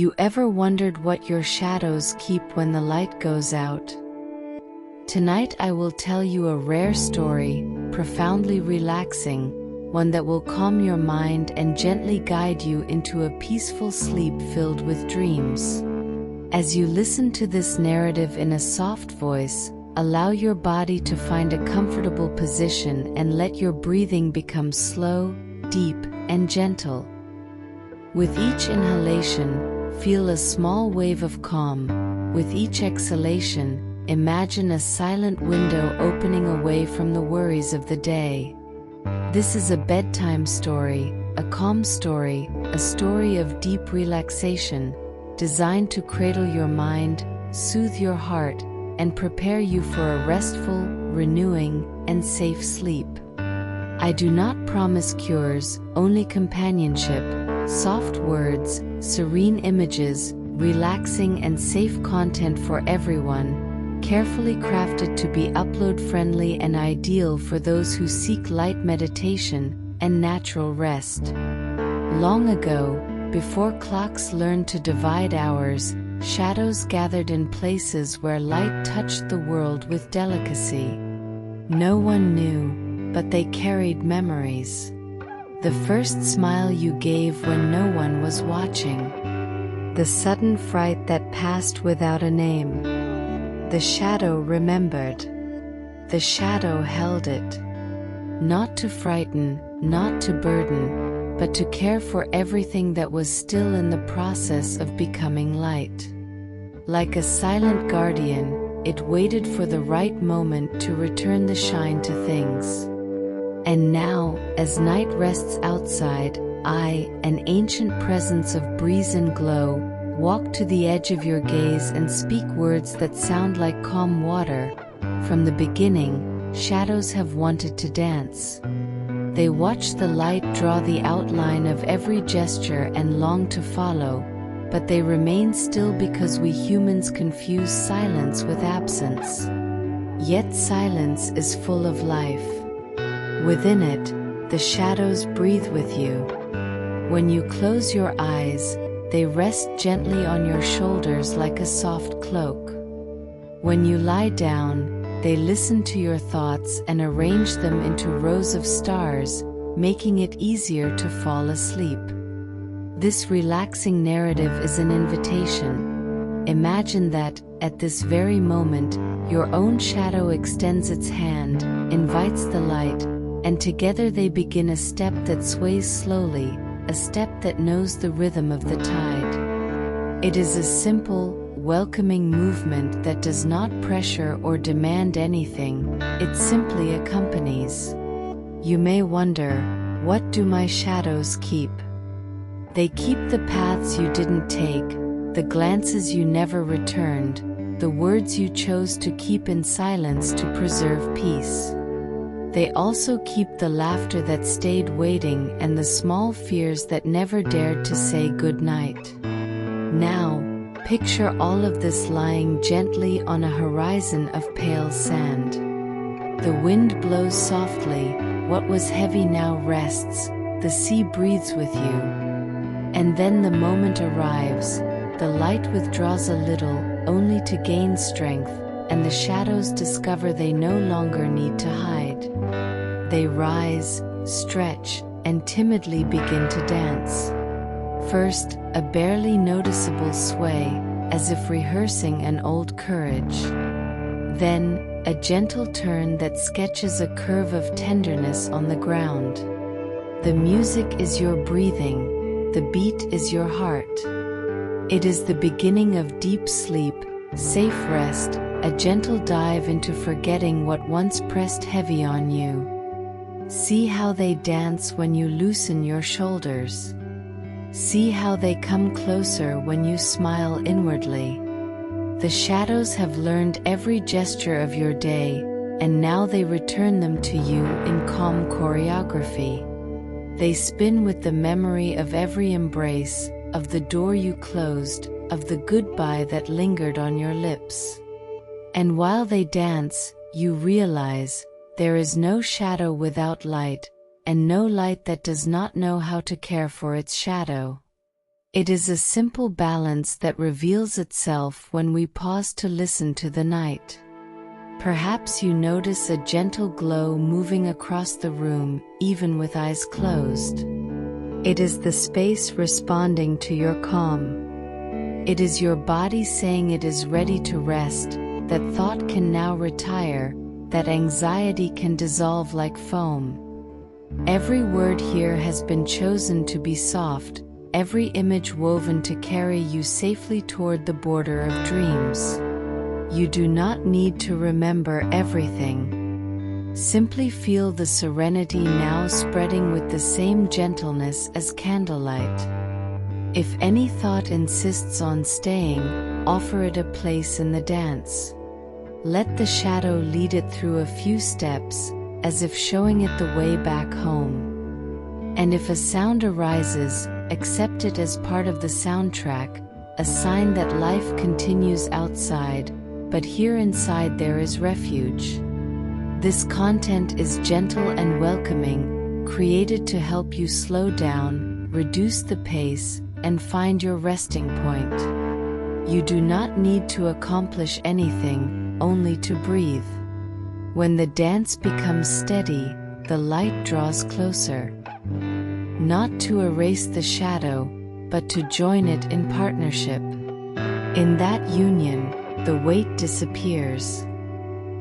You ever wondered what your shadows keep when the light goes out? Tonight I will tell you a rare story, profoundly relaxing, one that will calm your mind and gently guide you into a peaceful sleep filled with dreams. As you listen to this narrative in a soft voice, allow your body to find a comfortable position and let your breathing become slow, deep, and gentle. With each inhalation, feel a small wave of calm. With each exhalation, imagine a silent window opening away from the worries of the day. This is a bedtime story, a calm story, a story of deep relaxation, designed to cradle your mind, soothe your heart, and prepare you for a restful, renewing, and safe sleep. I do not promise cures, only companionship, soft words, serene images, relaxing and safe content for everyone, carefully crafted to be upload-friendly and ideal for those who seek light meditation and natural rest. Long ago, before clocks learned to divide hours, shadows gathered in places where light touched the world with delicacy. No one knew, but they carried memories. The first smile you gave when no one was watching. The sudden fright that passed without a name. The shadow remembered. The shadow held it. Not to frighten, not to burden, but to care for everything that was still in the process of becoming light. Like a silent guardian, it waited for the right moment to return the shine to things. And now, as night rests outside, I, an ancient presence of breeze and glow, walk to the edge of your gaze and speak words that sound like calm water. From the beginning, shadows have wanted to dance. They watch the light draw the outline of every gesture and long to follow, but they remain still because we humans confuse silence with absence. Yet silence is full of life. Within it, the shadows breathe with you. When you close your eyes, they rest gently on your shoulders like a soft cloak. When you lie down, they listen to your thoughts and arrange them into rows of stars, making it easier to fall asleep. This relaxing narrative is an invitation. Imagine that, at this very moment, your own shadow extends its hand, invites the light, and together they begin a step that sways slowly, a step that knows the rhythm of the tide. It is a simple, welcoming movement that does not pressure or demand anything, it simply accompanies. You may wonder, what do my shadows keep? They keep the paths you didn't take, the glances you never returned, the words you chose to keep in silence to preserve peace. They also keep the laughter that stayed waiting and the small fears that never dared to say goodnight. Now, picture all of this lying gently on a horizon of pale sand. The wind blows softly, what was heavy now rests, the sea breathes with you. And then the moment arrives, the light withdraws a little, only to gain strength, and the shadows discover they no longer need to hide. They rise, stretch, and timidly begin to dance. First, a barely noticeable sway, as if rehearsing an old courage. Then, a gentle turn that sketches a curve of tenderness on the ground. The music is your breathing, the beat is your heart. It is the beginning of deep sleep, safe rest, a gentle dive into forgetting what once pressed heavy on you. See how they dance when you loosen your shoulders. See how they come closer when you smile inwardly. The shadows have learned every gesture of your day, and now they return them to you in calm choreography. They spin with the memory of every embrace, of the door you closed, of the goodbye that lingered on your lips. And while they dance, you realize, there is no shadow without light, and no light that does not know how to care for its shadow. It is a simple balance that reveals itself when we pause to listen to the night. Perhaps you notice a gentle glow moving across the room, even with eyes closed. It is the space responding to your calm. It is your body saying it is ready to rest, that thought can now retire, that anxiety can dissolve like foam. Every word here has been chosen to be soft, every image woven to carry you safely toward the border of dreams. You do not need to remember everything. Simply feel the serenity now spreading with the same gentleness as candlelight. If any thought insists on staying, offer it a place in the dance. Let the shadow lead it through a few steps, as if showing it the way back home. And if a sound arises, accept it as part of the soundtrack, a sign that life continues outside, but here inside there is refuge. This content is gentle and welcoming, created to help you slow down, reduce the pace, and find your resting point. You do not need to accomplish anything, only to breathe. When the dance becomes steady, the light draws closer. Not to erase the shadow, but to join it in partnership. In that union, the weight disappears.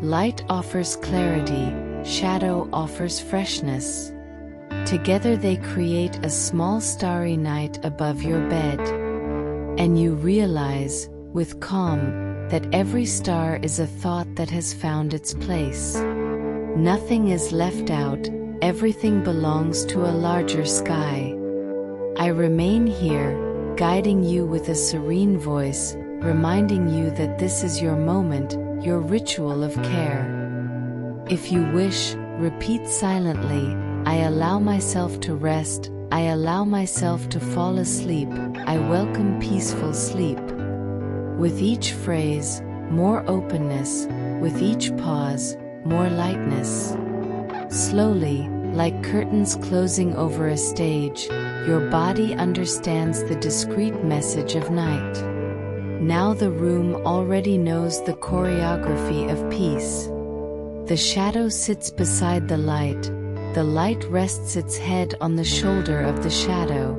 Light offers clarity, shadow offers freshness. Together they create a small starry night above your bed. And you realize, with calm, that every star is a thought that has found its place. Nothing is left out, everything belongs to a larger sky. I remain here, guiding you with a serene voice, reminding you that this is your moment, your ritual of care. If you wish, repeat silently, I allow myself to rest, I allow myself to fall asleep, I welcome peaceful sleep. With each phrase, more openness, with each pause, more lightness. Slowly, like curtains closing over a stage, your body understands the discreet message of night. Now the room already knows the choreography of peace. The shadow sits beside the light rests its head on the shoulder of the shadow.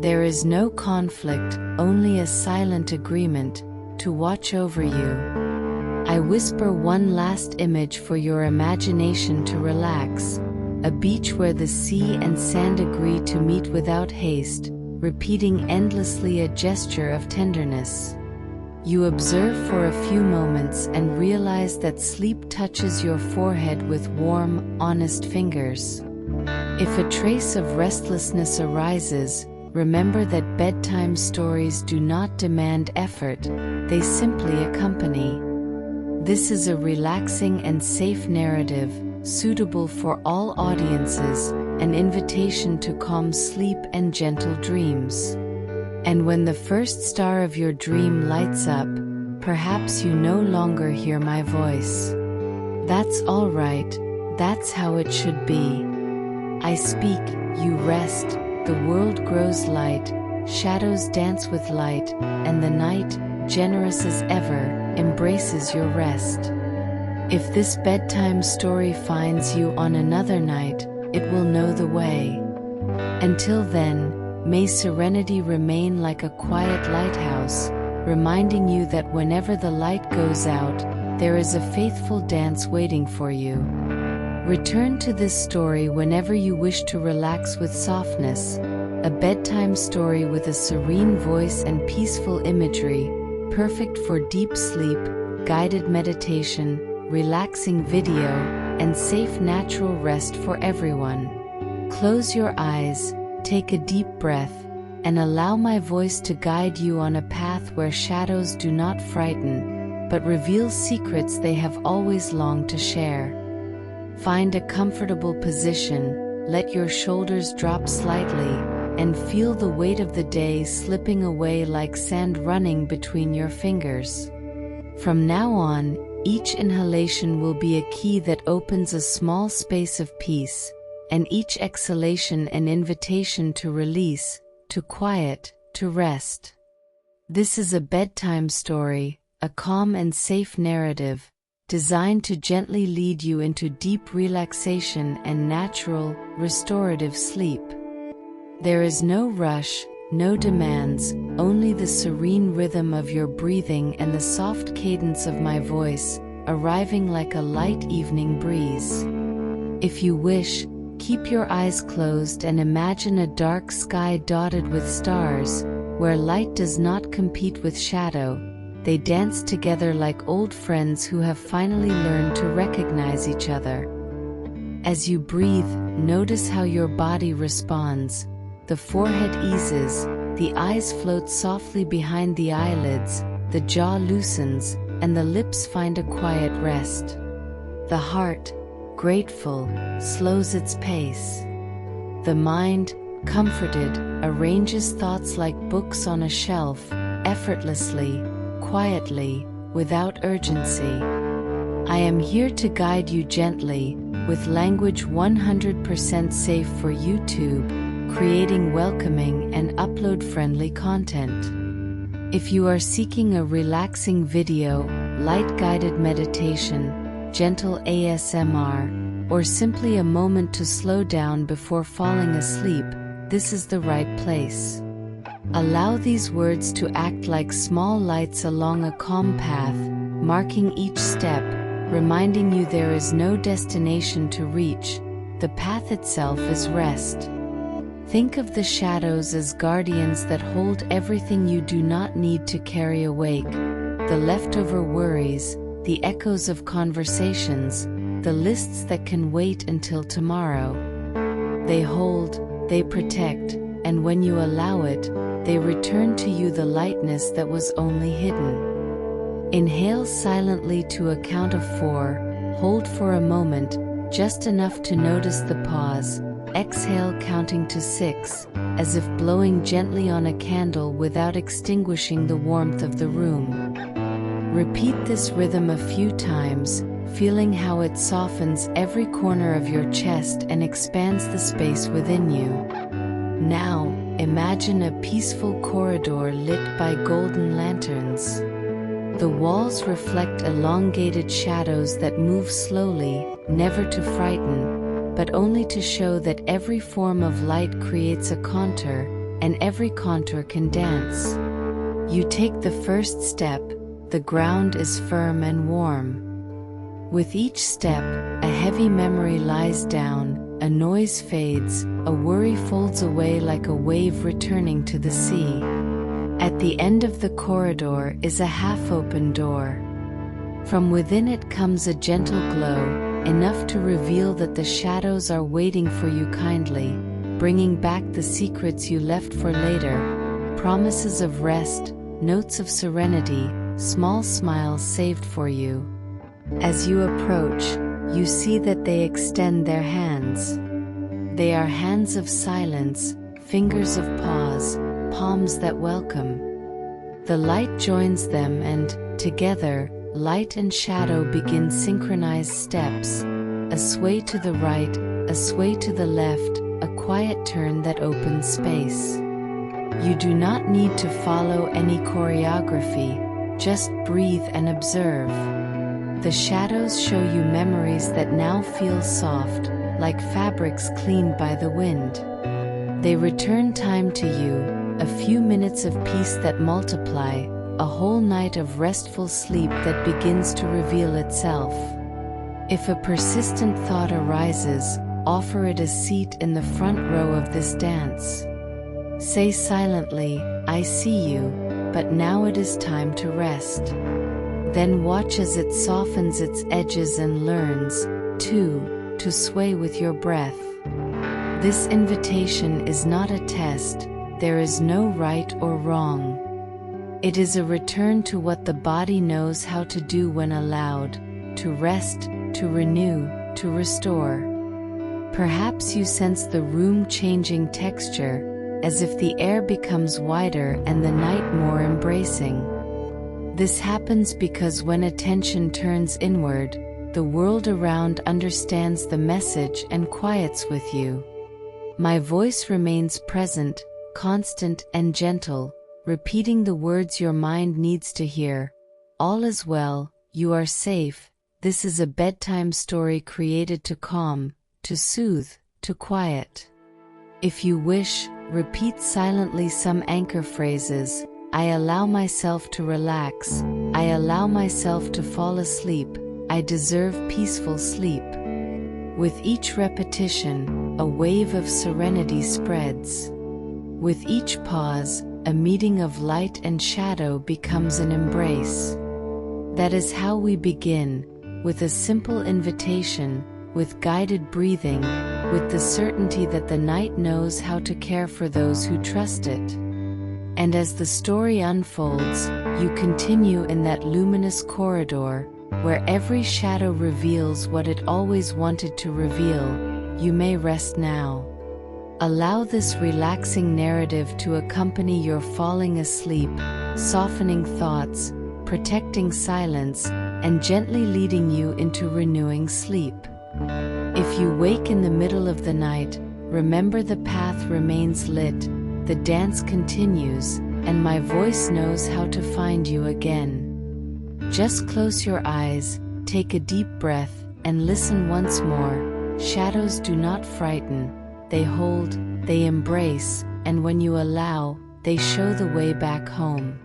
There is no conflict, only a silent agreement, to watch over you. I whisper one last image for your imagination to relax, a beach where the sea and sand agree to meet without haste, repeating endlessly a gesture of tenderness. You observe for a few moments and realize that sleep touches your forehead with warm, honest fingers. If a trace of restlessness arises, remember that bedtime stories do not demand effort, they simply accompany. This is a relaxing and safe narrative, suitable for all audiences, an invitation to calm sleep and gentle dreams. And when the first star of your dream lights up, perhaps you no longer hear my voice. That's all right, that's how it should be. I speak, you rest, the world grows light, shadows dance with light, and the night, generous as ever, embraces your rest. If this bedtime story finds you on another night, it will know the way. Until then, may serenity remain like a quiet lighthouse, reminding you that whenever the light goes out, there is a faithful dance waiting for you. Return to this story whenever you wish to relax with softness, a bedtime story with a serene voice and peaceful imagery, perfect for deep sleep, guided meditation, relaxing video, and safe natural rest for everyone. Close your eyes, take a deep breath, and allow my voice to guide you on a path where shadows do not frighten, but reveal secrets they have always longed to share. Find a comfortable position, let your shoulders drop slightly, and feel the weight of the day slipping away like sand running between your fingers. From now on, each inhalation will be a key that opens a small space of peace, and each exhalation an invitation to release, to quiet, to rest. This is a bedtime story, a calm and safe narrative, designed to gently lead you into deep relaxation and natural, restorative sleep. There is no rush, no demands, only the serene rhythm of your breathing and the soft cadence of my voice, arriving like a light evening breeze. If you wish, keep your eyes closed and imagine a dark sky dotted with stars, where light does not compete with shadow. They dance together like old friends who have finally learned to recognize each other. As you breathe, notice how your body responds. The forehead eases, the eyes float softly behind the eyelids, the jaw loosens, and the lips find a quiet rest. The heart, grateful, slows its pace. The mind, comforted, arranges thoughts like books on a shelf, effortlessly, quietly, without urgency. I am here to guide you gently, with language 100% safe for YouTube, creating welcoming and upload-friendly content. If you are seeking a relaxing video, light-guided meditation, gentle ASMR, or simply a moment to slow down before falling asleep, this is the right place. Allow these words to act like small lights along a calm path, marking each step, reminding you there is no destination to reach. The path itself is rest. Think of the shadows as guardians that hold everything you do not need to carry awake, the leftover worries, the echoes of conversations, the lists that can wait until tomorrow. They hold, they protect, and when you allow it, they return to you the lightness that was only hidden. Inhale silently to a count of 4, hold for a moment, just enough to notice the pause. Exhale counting to 6, as if blowing gently on a candle without extinguishing the warmth of the room. Repeat this rhythm a few times, feeling how it softens every corner of your chest and expands the space within you. Now, imagine a peaceful corridor lit by golden lanterns. The walls reflect elongated shadows that move slowly, never to frighten, but only to show that every form of light creates a contour, and every contour can dance. You take the first step, the ground is firm and warm. With each step, a heavy memory lies down, a noise fades, a worry folds away like a wave returning to the sea. At the end of the corridor is a half-open door. From within it comes a gentle glow, enough to reveal that the shadows are waiting for you kindly, bringing back the secrets you left for later, promises of rest, notes of serenity, small smiles saved for you. As you approach, you see that they extend their hands. They are hands of silence, fingers of pause, palms that welcome. The light joins them and, together, light and shadow begin synchronized steps, a sway to the right, a sway to the left, a quiet turn that opens space. You do not need to follow any choreography, just breathe and observe. The shadows show you memories that now feel soft, like fabrics cleaned by the wind. They return time to you, a few minutes of peace that multiply, a whole night of restful sleep that begins to reveal itself. If a persistent thought arises, offer it a seat in the front row of this dance. Say silently, "I see you, but now it is time to rest." Then watch as it softens its edges and learns, too, to sway with your breath. This invitation is not a test, there is no right or wrong. It is a return to what the body knows how to do when allowed, to rest, to renew, to restore. Perhaps you sense the room changing texture, as if the air becomes wider and the night more embracing. This happens because when attention turns inward, the world around understands the message and quiets with you. My voice remains present, constant and gentle, repeating the words your mind needs to hear. All is well, you are safe. This is a bedtime story created to calm, to soothe, to quiet. If you wish, repeat silently some anchor phrases. I allow myself to relax. I allow myself to fall asleep. I deserve peaceful sleep. With each repetition, a wave of serenity spreads. With each pause, a meeting of light and shadow becomes an embrace. That is how we begin, with a simple invitation, with guided breathing, with the certainty that the night knows how to care for those who trust it. And as the story unfolds, you continue in that luminous corridor, where every shadow reveals what it always wanted to reveal. You may rest now. Allow this relaxing narrative to accompany your falling asleep, softening thoughts, protecting silence, and gently leading you into renewing sleep. If you wake in the middle of the night, remember the path remains lit, the dance continues, and my voice knows how to find you again. Just close your eyes, take a deep breath, and listen once more. Shadows do not frighten, they hold, they embrace, and when you allow, they show the way back home.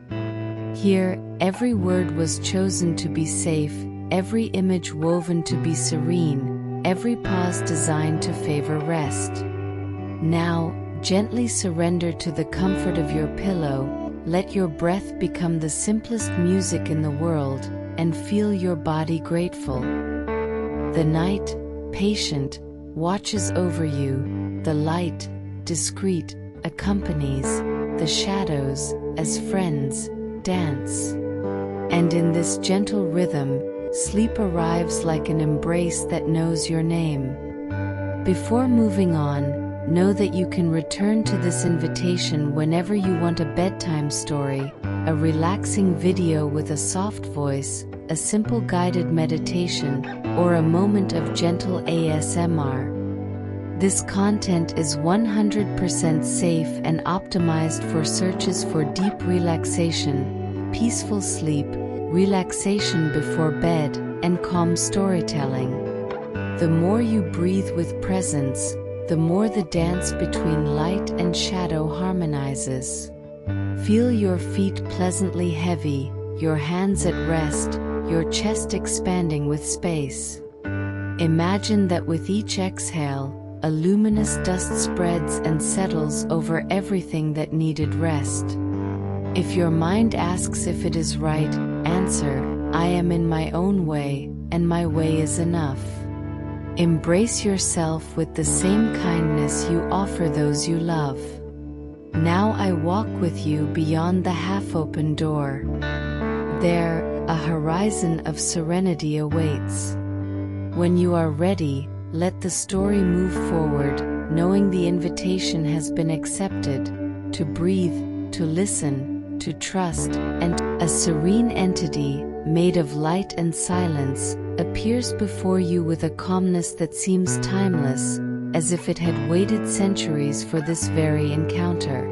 Here, every word was chosen to be safe, every image woven to be serene, every pause designed to favor rest. Now, gently surrender to the comfort of your pillow. Let your breath become the simplest music in the world, and feel your body grateful. The night, patient, watches over you. The light, discreet, accompanies. The shadows, as friends, dance. And in this gentle rhythm, sleep arrives like an embrace that knows your name. Before moving on, know that you can return to this invitation whenever you want a bedtime story, a relaxing video with a soft voice, a simple guided meditation, or a moment of gentle ASMR. This content is 100% safe and optimized for searches for deep relaxation, peaceful sleep, relaxation before bed, and calm storytelling. The more you breathe with presence, the more the dance between light and shadow harmonizes. Feel your feet pleasantly heavy, your hands at rest, your chest expanding with space. Imagine that with each exhale, a luminous dust spreads and settles over everything that needed rest. If your mind asks if it is right, answer, I am in my own way, and my way is enough. Embrace yourself with the same kindness you offer those you love. Now I walk with you beyond the half-open door. There, a horizon of serenity awaits. When you are ready, let the story move forward, knowing the invitation has been accepted, to breathe, to listen, to trust, and a serene entity, made of light and silence, appears before you with a calmness that seems timeless, as if it had waited centuries for this very encounter.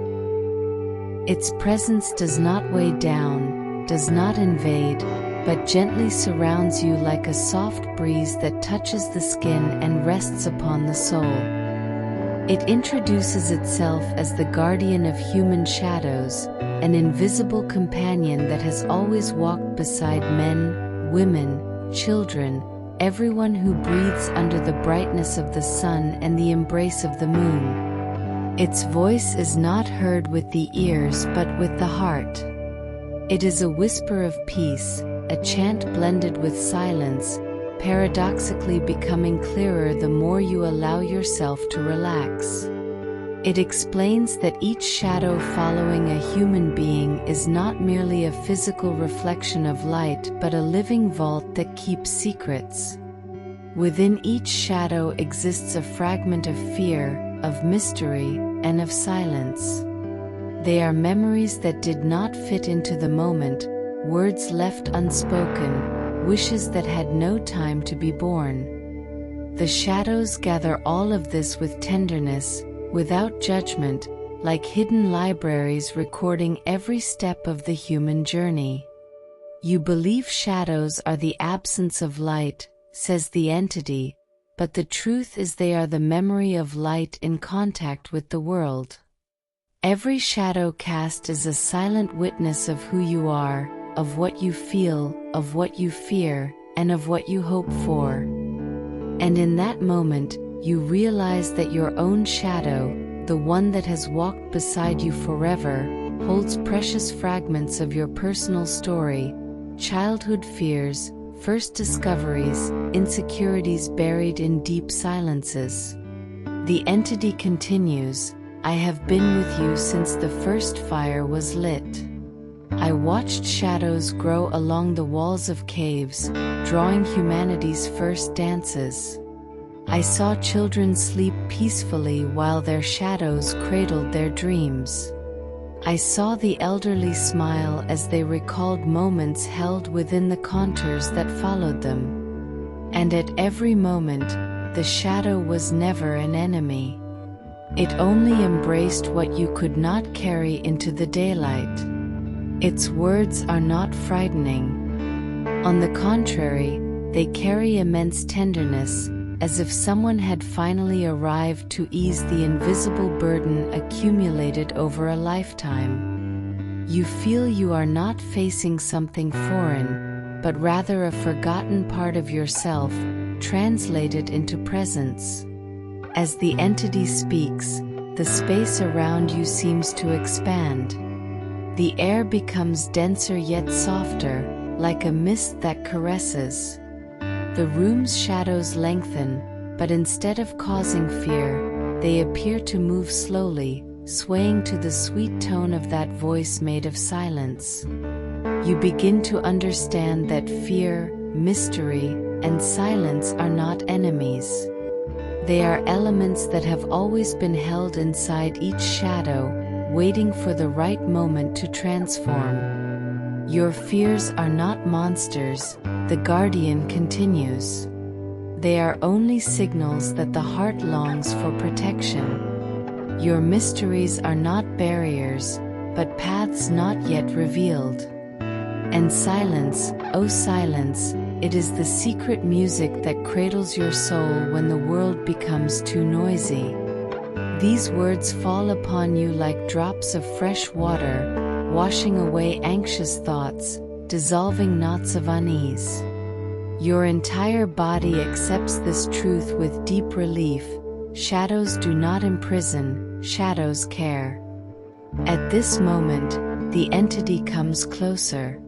Its presence does not weigh down, does not invade, but gently surrounds you like a soft breeze that touches the skin and rests upon the soul. It introduces itself as the guardian of human shadows, an invisible companion that has always walked beside men, women, children, everyone who breathes under the brightness of the sun and the embrace of the moon. Its voice is not heard with the ears but with the heart. It is a whisper of peace, a chant blended with silence, paradoxically becoming clearer the more you allow yourself to relax. It explains that each shadow following a human being is not merely a physical reflection of light but a living vault that keeps secrets. Within each shadow exists a fragment of fear, of mystery, and of silence. They are memories that did not fit into the moment, words left unspoken, wishes that had no time to be born. The shadows gather all of this with tenderness, without judgment, like hidden libraries recording every step of the human journey. You believe shadows are the absence of light, says the entity, but the truth is they are the memory of light in contact with the world. Every shadow cast is a silent witness of who you are, of what you feel, of what you fear, and of what you hope for. And in that moment, you realize that your own shadow, the one that has walked beside you forever, holds precious fragments of your personal story, childhood fears, first discoveries, insecurities buried in deep silences. The entity continues, I have been with you since the first fire was lit. I watched shadows grow along the walls of caves, drawing humanity's first dances. I saw children sleep peacefully while their shadows cradled their dreams. I saw the elderly smile as they recalled moments held within the contours that followed them. And at every moment, the shadow was never an enemy. It only embraced what you could not carry into the daylight. Its words are not frightening. On the contrary, they carry immense tenderness, as if someone had finally arrived to ease the invisible burden accumulated over a lifetime. You feel you are not facing something foreign, but rather a forgotten part of yourself, translated into presence. As the entity speaks, the space around you seems to expand. The air becomes denser yet softer, like a mist that caresses. The room's shadows lengthen, but instead of causing fear, they appear to move slowly, swaying to the sweet tone of that voice made of silence. You begin to understand that fear, mystery, and silence are not enemies. They are elements that have always been held inside each shadow, waiting for the right moment to transform. Your fears are not monsters, the guardian continues. They are only signals that the heart longs for protection. Your mysteries are not barriers, but paths not yet revealed. And silence, oh silence, it is the secret music that cradles your soul when the world becomes too noisy. These words fall upon you like drops of fresh water, washing away anxious thoughts, dissolving knots of unease. Your entire body accepts this truth with deep relief. Shadows do not imprison, shadows care. At this moment, the entity comes closer.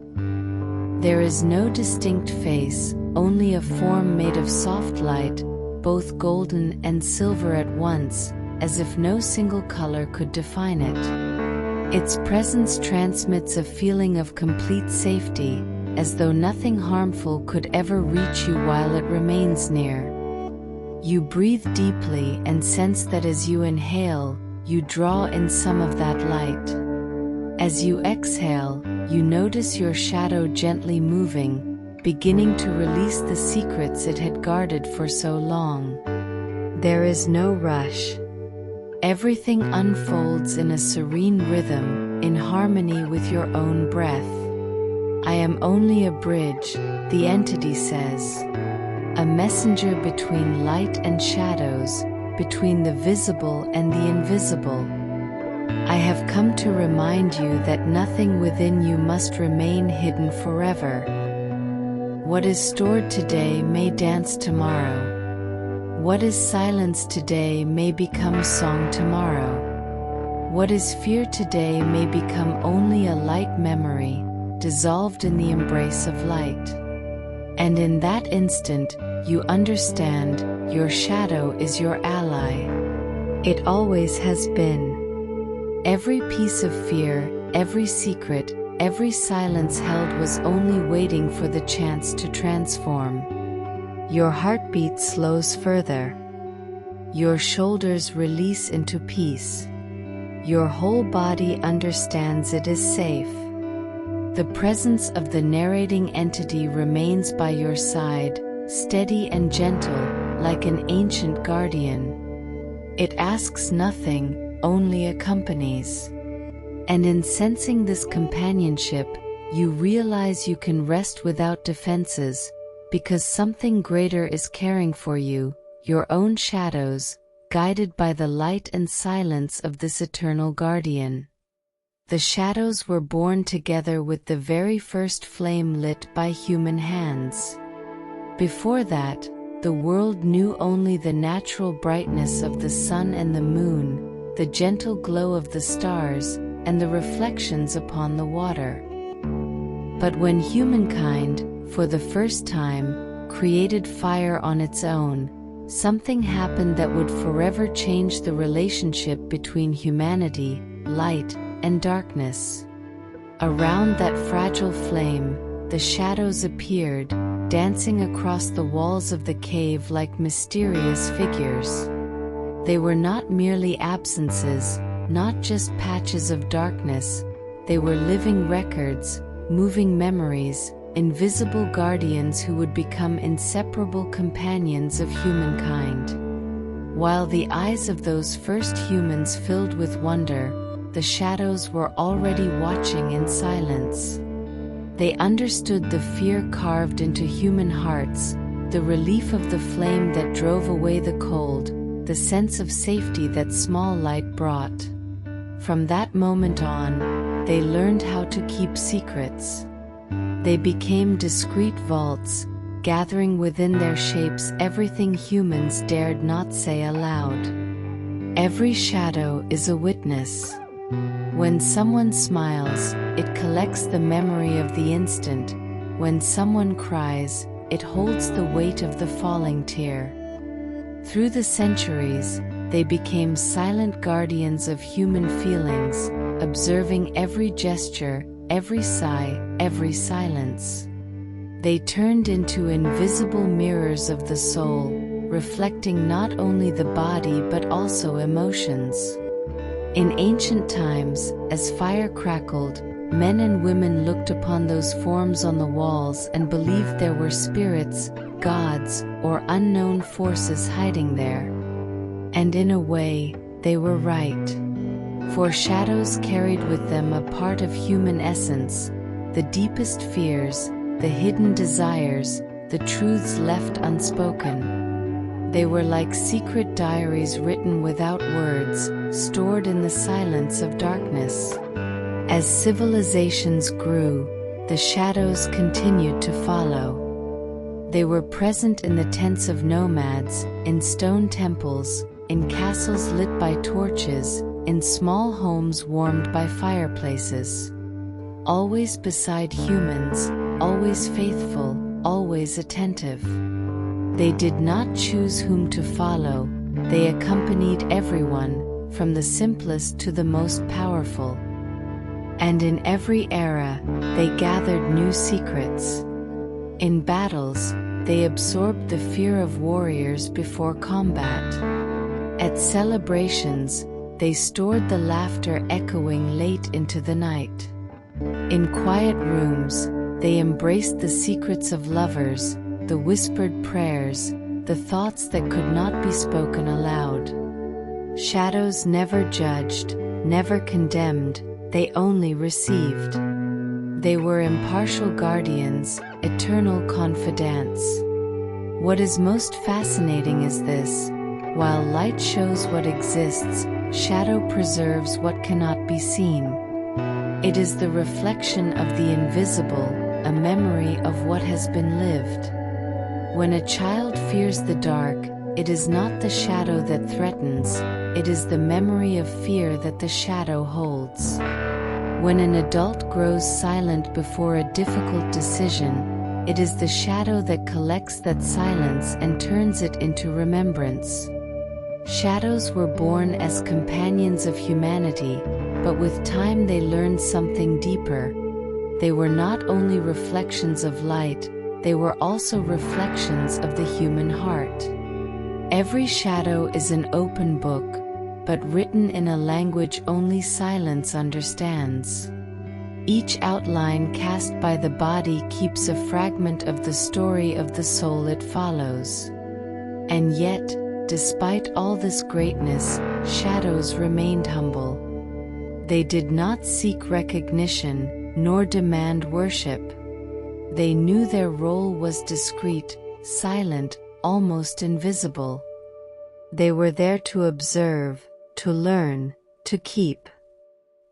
There is no distinct face, only a form made of soft light, both golden and silver at once, as if no single color could define it. Its presence transmits a feeling of complete safety, as though nothing harmful could ever reach you while it remains near. You breathe deeply and sense that as you inhale, you draw in some of that light. As you exhale, you notice your shadow gently moving, beginning to release the secrets it had guarded for so long. There is no rush. Everything unfolds in a serene rhythm, in harmony with your own breath. I am only a bridge, the entity says. A messenger between light and shadows, between the visible and the invisible. I have come to remind you that nothing within you must remain hidden forever. What is stored today may dance tomorrow. What is silence today may become song tomorrow. What is fear today may become only a light memory, dissolved in the embrace of light. And in that instant, you understand, your shadow is your ally. It always has been. Every piece of fear, every secret, every silence held was only waiting for the chance to transform. Your heartbeat slows further. Your shoulders release into peace. Your whole body understands it is safe. The presence of the narrating entity remains by your side, steady and gentle, like an ancient guardian. It asks nothing, only accompanies. And in sensing this companionship, you realize you can rest without defenses, because something greater is caring for you, your own shadows, guided by the light and silence of this eternal guardian. The shadows were born together with the very first flame lit by human hands. Before that, the world knew only the natural brightness of the sun and the moon, the gentle glow of the stars, and the reflections upon the water. But when humankind, for the first time, created fire on its own, something happened that would forever change the relationship between humanity, light, and darkness. Around that fragile flame, the shadows appeared, dancing across the walls of the cave like mysterious figures. They were not merely absences, not just patches of darkness, they were living records, moving memories, invisible guardians who would become inseparable companions of humankind. While the eyes of those first humans filled with wonder, the shadows were already watching in silence. They understood the fear carved into human hearts, the relief of the flame that drove away the cold, the sense of safety that small light brought. From that moment on, they learned how to keep secrets. They became discreet vaults, gathering within their shapes everything humans dared not say aloud. Every shadow is a witness. When someone smiles, it collects the memory of the instant. When someone cries, it holds the weight of the falling tear. Through the centuries, they became silent guardians of human feelings, observing every gesture, every sigh, every silence. They turned into invisible mirrors of the soul, reflecting not only the body but also emotions. In ancient times, as fire crackled, men and women looked upon those forms on the walls and believed there were spirits, gods, or unknown forces hiding there. And in a way, they were right. For shadows carried with them a part of human essence, the deepest fears, the hidden desires, the truths left unspoken. They were like secret diaries written without words, stored in the silence of darkness. As civilizations grew, the shadows continued to follow. They were present in the tents of nomads, in stone temples, in castles lit by torches, in small homes warmed by fireplaces. Always beside humans, always faithful, always attentive. They did not choose whom to follow, they accompanied everyone, from the simplest to the most powerful. And in every era, they gathered new secrets. In battles, they absorbed the fear of warriors before combat. At celebrations, they stored the laughter echoing late into the night. In quiet rooms, they embraced the secrets of lovers, the whispered prayers, the thoughts that could not be spoken aloud. Shadows never judged, never condemned, they only received. They were impartial guardians, eternal confidants. What is most fascinating is this: while light shows what exists, shadow preserves what cannot be seen. It is the reflection of the invisible, a memory of what has been lived. When a child fears the dark, it is not the shadow that threatens, it is the memory of fear that the shadow holds. When an adult grows silent before a difficult decision, it is the shadow that collects that silence and turns it into remembrance. Shadows were born as companions of humanity, but with time they learned something deeper. They were not only reflections of light, they were also reflections of the human heart. Every shadow is an open book, but written in a language only silence understands. Each outline cast by the body keeps a fragment of the story of the soul it follows. And yet, despite all this greatness, shadows remained humble. They did not seek recognition, nor demand worship. They knew their role was discreet, silent, almost invisible. They were there to observe, to learn, to keep.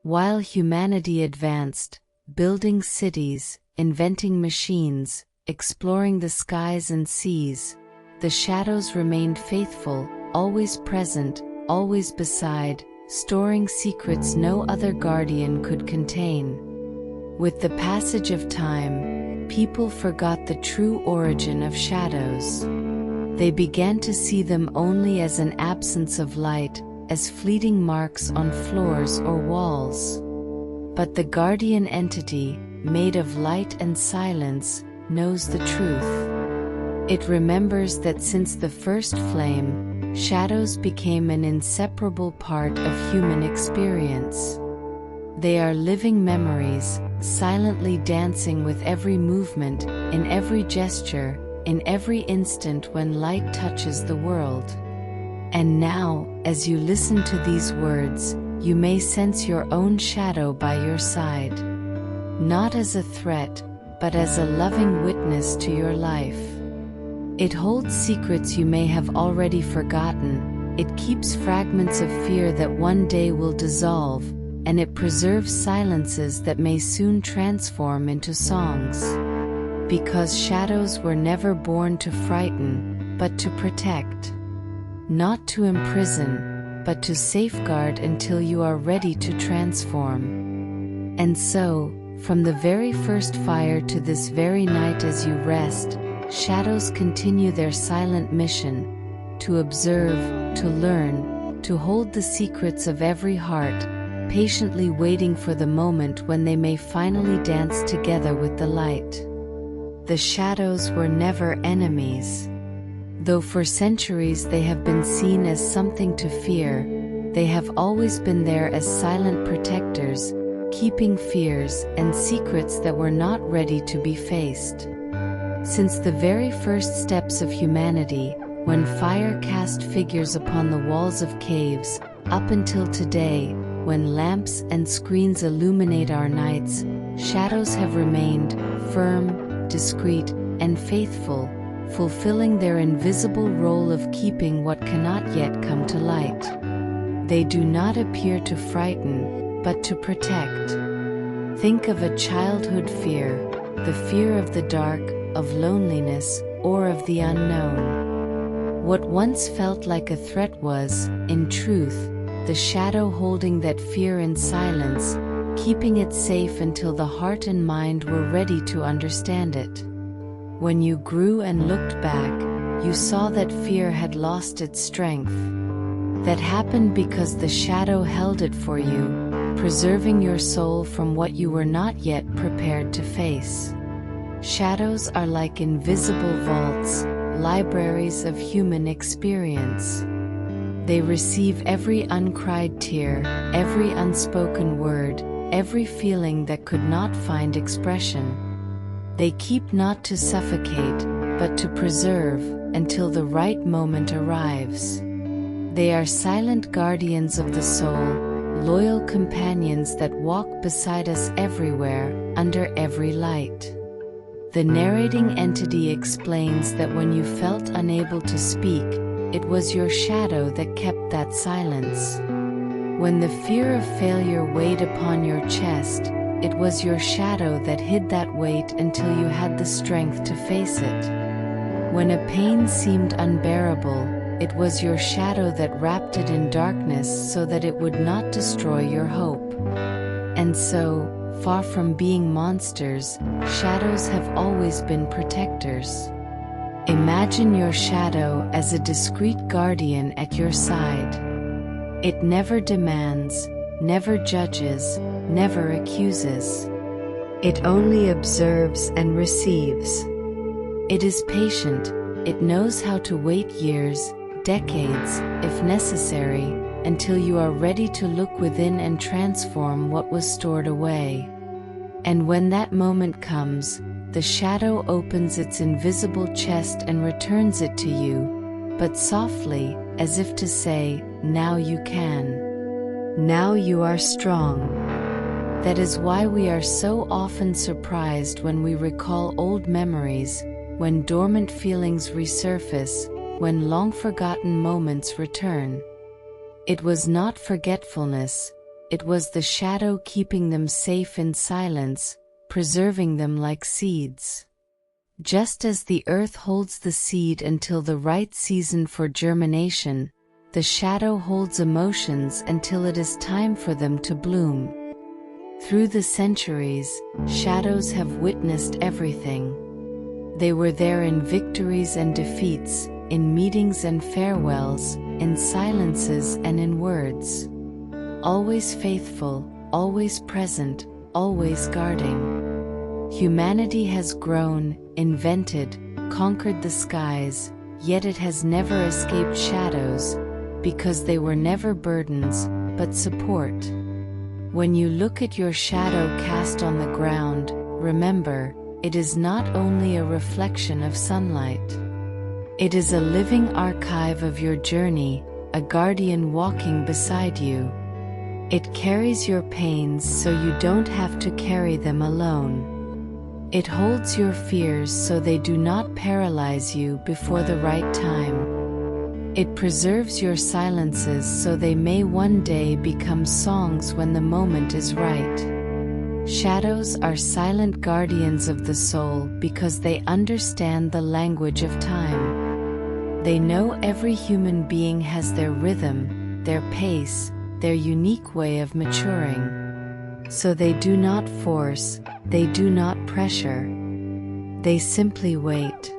While humanity advanced, building cities, inventing machines, exploring the skies and seas, the shadows remained faithful, always present, always beside, storing secrets no other guardian could contain. With the passage of time, people forgot the true origin of shadows. They began to see them only as an absence of light, as fleeting marks on floors or walls. But the guardian entity, made of light and silence, knows the truth. It remembers that since the first flame, shadows became an inseparable part of human experience. They are living memories, silently dancing with every movement, in every gesture, in every instant when light touches the world. And now, as you listen to these words, you may sense your own shadow by your side. Not as a threat, but as a loving witness to your life. It holds secrets you may have already forgotten, it keeps fragments of fear that one day will dissolve, and it preserves silences that may soon transform into songs. Because shadows were never born to frighten, but to protect. Not to imprison, but to safeguard until you are ready to transform. And so, from the very first fire to this very night as you rest, shadows continue their silent mission, to observe, to learn, to hold the secrets of every heart, patiently waiting for the moment when they may finally dance together with the light. The shadows were never enemies. Though for centuries they have been seen as something to fear, they have always been there as silent protectors, keeping fears and secrets that were not ready to be faced. Since the very first steps of humanity, when fire cast figures upon the walls of caves, up until today, when lamps and screens illuminate our nights, shadows have remained firm, discreet, and faithful, fulfilling their invisible role of keeping what cannot yet come to light. They do not appear to frighten, but to protect. Think of a childhood fear, the fear of the dark, of loneliness, or of the unknown. What once felt like a threat was, in truth, the shadow holding that fear in silence, keeping it safe until the heart and mind were ready to understand it. When you grew and looked back, you saw that fear had lost its strength. That happened because the shadow held it for you, preserving your soul from what you were not yet prepared to face. Shadows are like invisible vaults, libraries of human experience. They receive every uncried tear, every unspoken word, every feeling that could not find expression. They keep not to suffocate, but to preserve, until the right moment arrives. They are silent guardians of the soul, loyal companions that walk beside us everywhere, under every light. The narrating entity explains that when you felt unable to speak, it was your shadow that kept that silence. When the fear of failure weighed upon your chest, it was your shadow that hid that weight until you had the strength to face it. When a pain seemed unbearable, it was your shadow that wrapped it in darkness so that it would not destroy your hope. And so, far from being monsters, shadows have always been protectors. Imagine your shadow as a discreet guardian at your side. It never demands, never judges, never accuses. It only observes and receives. It is patient, it knows how to wait years, decades, if necessary, until you are ready to look within and transform what was stored away. And when that moment comes, the shadow opens its invisible chest and returns it to you, but softly, as if to say, "Now you can. Now you are strong." That is why we are so often surprised when we recall old memories, when dormant feelings resurface, when long-forgotten moments return. It was not forgetfulness, it was the shadow keeping them safe in silence, preserving them like seeds. Just as the earth holds the seed until the right season for germination, the shadow holds emotions until it is time for them to bloom. Through the centuries, shadows have witnessed everything. They were there in victories and defeats, in meetings and farewells, in silences and in words. Always faithful, always present, always guarding. Humanity has grown, invented, conquered the skies, yet it has never escaped shadows, because they were never burdens, but support. When you look at your shadow cast on the ground, remember, it is not only a reflection of sunlight. It is a living archive of your journey, a guardian walking beside you. It carries your pains so you don't have to carry them alone. It holds your fears so they do not paralyze you before the right time. It preserves your silences so they may one day become songs when the moment is right. Shadows are silent guardians of the soul because they understand the language of time. They know every human being has their rhythm, their pace, their unique way of maturing. So they do not force, they do not pressure. They simply wait.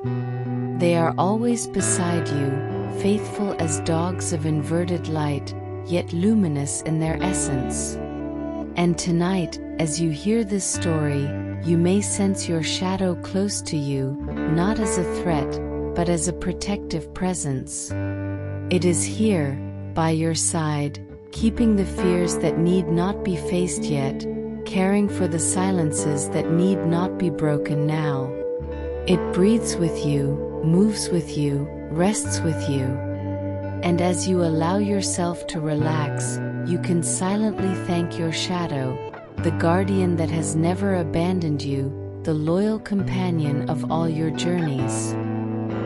They are always beside you, faithful as dogs of inverted light, yet luminous in their essence. And tonight, as you hear this story, you may sense your shadow close to you, not as a threat, but as a protective presence. It is here, by your side, keeping the fears that need not be faced yet, caring for the silences that need not be broken now. It breathes with you, moves with you, rests with you. And as you allow yourself to relax, you can silently thank your shadow, the guardian that has never abandoned you, the loyal companion of all your journeys.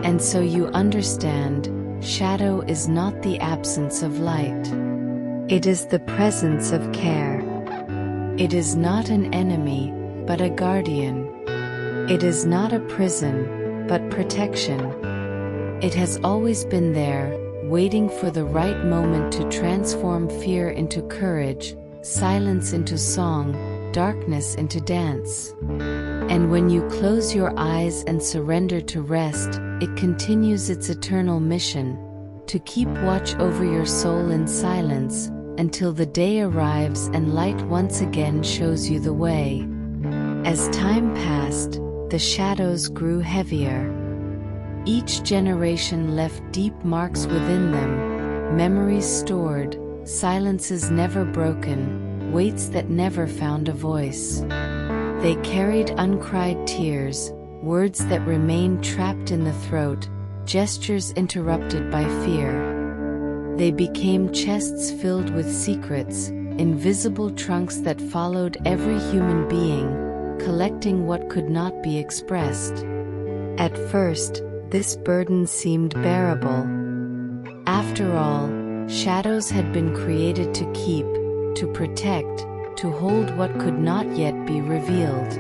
And so you understand, shadow is not the absence of light. It is the presence of care. It is not an enemy, but a guardian. It is not a prison, but protection. It has always been there, waiting for the right moment to transform fear into courage, silence into song, darkness into dance. And when you close your eyes and surrender to rest, it continues its eternal mission, to keep watch over your soul in silence, until the day arrives and light once again shows you the way. As time passed, the shadows grew heavier. Each generation left deep marks within them, memories stored, silences never broken, weights that never found a voice. They carried uncried tears, words that remained trapped in the throat, gestures interrupted by fear. They became chests filled with secrets, invisible trunks that followed every human being, collecting what could not be expressed. At first, this burden seemed bearable. After all, shadows had been created to keep, to protect, to hold what could not yet be revealed.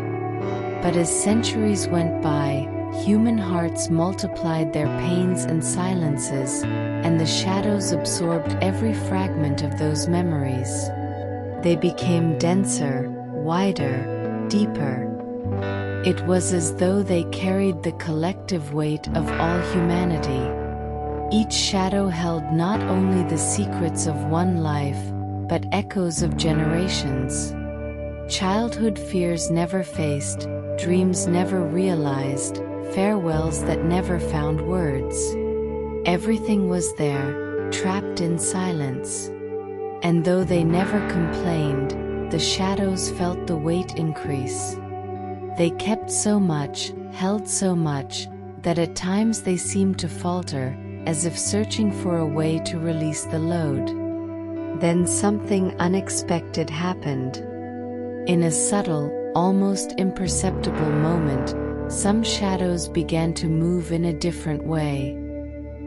But as centuries went by, human hearts multiplied their pains and silences, and the shadows absorbed every fragment of those memories. They became denser, wider, deeper. It was as though they carried the collective weight of all humanity. Each shadow held not only the secrets of one life, but echoes of generations. Childhood fears never faced, dreams never realized, farewells that never found words. Everything was there, trapped in silence. And though they never complained, the shadows felt the weight increase. They kept so much, held so much, that at times they seemed to falter, as if searching for a way to release the load. Then something unexpected happened. In a subtle, almost imperceptible moment, some shadows began to move in a different way.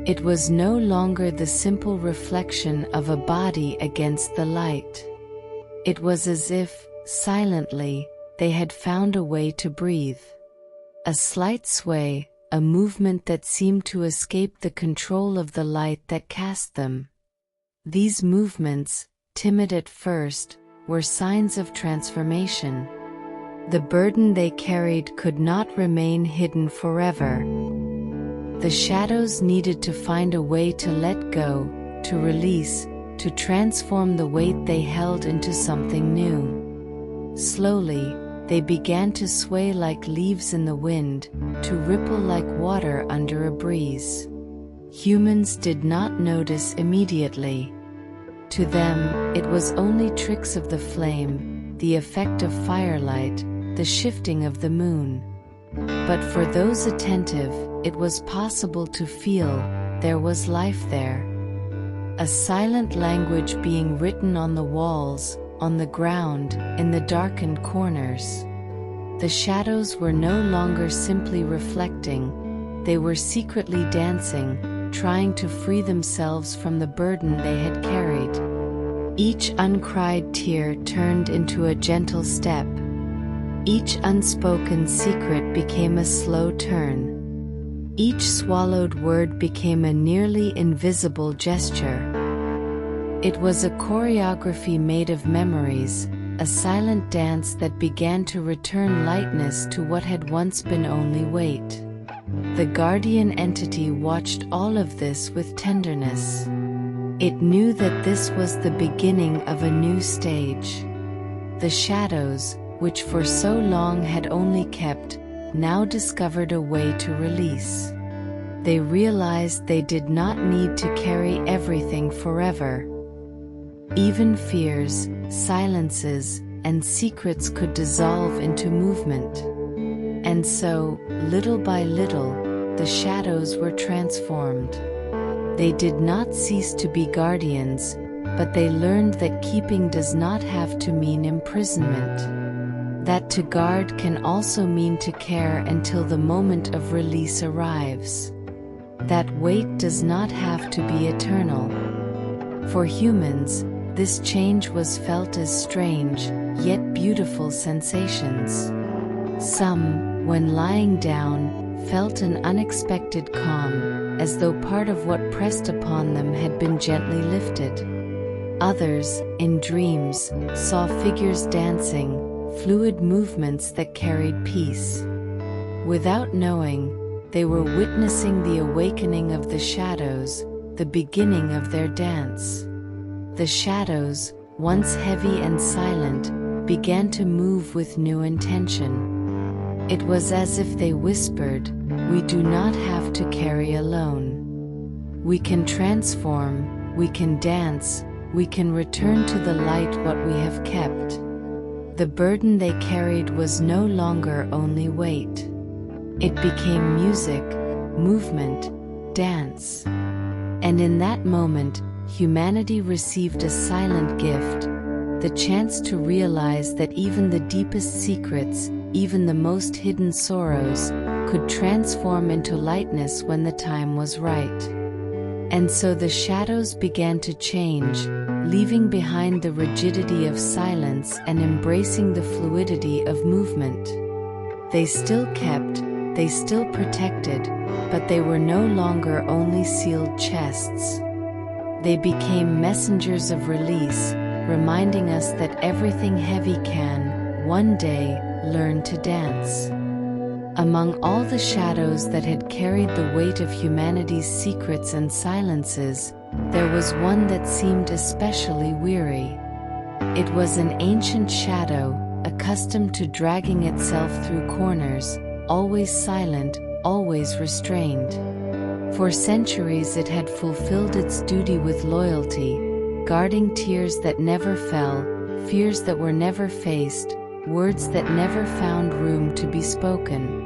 It was no longer the simple reflection of a body against the light. It was as if, silently, they had found a way to breathe. A slight sway, a movement that seemed to escape the control of the light that cast them. These movements, timid at first, were signs of transformation. The burden they carried could not remain hidden forever. The shadows needed to find a way to let go, to release, to transform the weight they held into something new. Slowly, they began to sway like leaves in the wind, to ripple like water under a breeze. Humans did not notice immediately. To them, it was only tricks of the flame, the effect of firelight, the shifting of the moon. But for those attentive, it was possible to feel there was life there. A silent language being written on the walls, on the ground, in the darkened corners. The shadows were no longer simply reflecting, they were secretly dancing, trying to free themselves from the burden they had carried. Each uncried tear turned into a gentle step. Each unspoken secret became a slow turn. Each swallowed word became a nearly invisible gesture. It was a choreography made of memories, a silent dance that began to return lightness to what had once been only weight. The guardian entity watched all of this with tenderness. It knew that this was the beginning of a new stage. The shadows, which for so long had only kept, now discovered a way to release. They realized they did not need to carry everything forever. Even fears, silences, and secrets could dissolve into movement. And so, little by little, the shadows were transformed. They did not cease to be guardians, but they learned that keeping does not have to mean imprisonment. That to guard can also mean to care until the moment of release arrives. That wait does not have to be eternal. For humans, this change was felt as strange, yet beautiful sensations. Some, when lying down, felt an unexpected calm, as though part of what pressed upon them had been gently lifted. Others, in dreams, saw figures dancing, fluid movements that carried peace. Without knowing, they were witnessing the awakening of the shadows, the beginning of their dance. The shadows, once heavy and silent, began to move with new intention. It was as if they whispered, "We do not have to carry alone. We can transform, we can dance, we can return to the light what we have kept." The burden they carried was no longer only weight. It became music, movement, dance. And in that moment, humanity received a silent gift, the chance to realize that even the deepest secrets, even the most hidden sorrows, could transform into lightness when the time was right. And so the shadows began to change, leaving behind the rigidity of silence and embracing the fluidity of movement. They still kept, they still protected, but they were no longer only sealed chests. They became messengers of release, reminding us that everything heavy can, one day, learn to dance. Among all the shadows that had carried the weight of humanity's secrets and silences, there was one that seemed especially weary. It was an ancient shadow, accustomed to dragging itself through corners, always silent, always restrained. For centuries it had fulfilled its duty with loyalty, guarding tears that never fell, fears that were never faced, words that never found room to be spoken.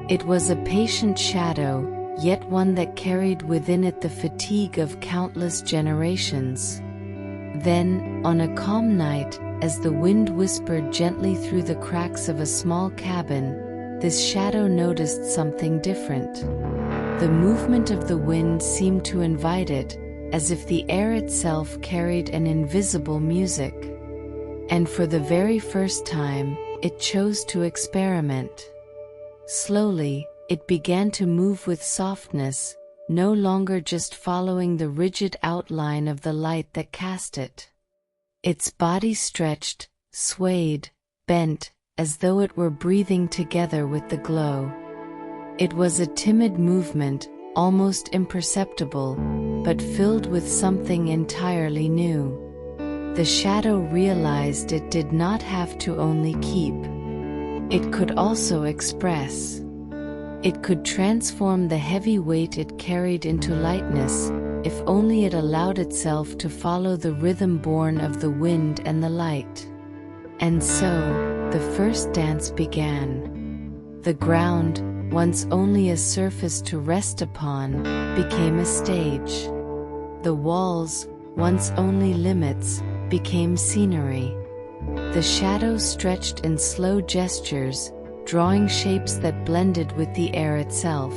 It was a patient shadow, yet one that carried within it the fatigue of countless generations. Then, on a calm night, as the wind whispered gently through the cracks of a small cabin, this shadow noticed something different. The movement of the wind seemed to invite it, as if the air itself carried an invisible music. And for the very first time, it chose to experiment. Slowly, it began to move with softness, no longer just following the rigid outline of the light that cast it. Its body stretched, swayed, bent, as though it were breathing together with the glow. It was a timid movement, almost imperceptible, but filled with something entirely new. The shadow realized it did not have to only keep. It could also express. It could transform the heavy weight it carried into lightness, if only it allowed itself to follow the rhythm born of the wind and the light. And so, the first dance began. The ground, once only a surface to rest upon, became a stage. The walls, once only limits, became scenery. The shadows stretched in slow gestures, drawing shapes that blended with the air itself.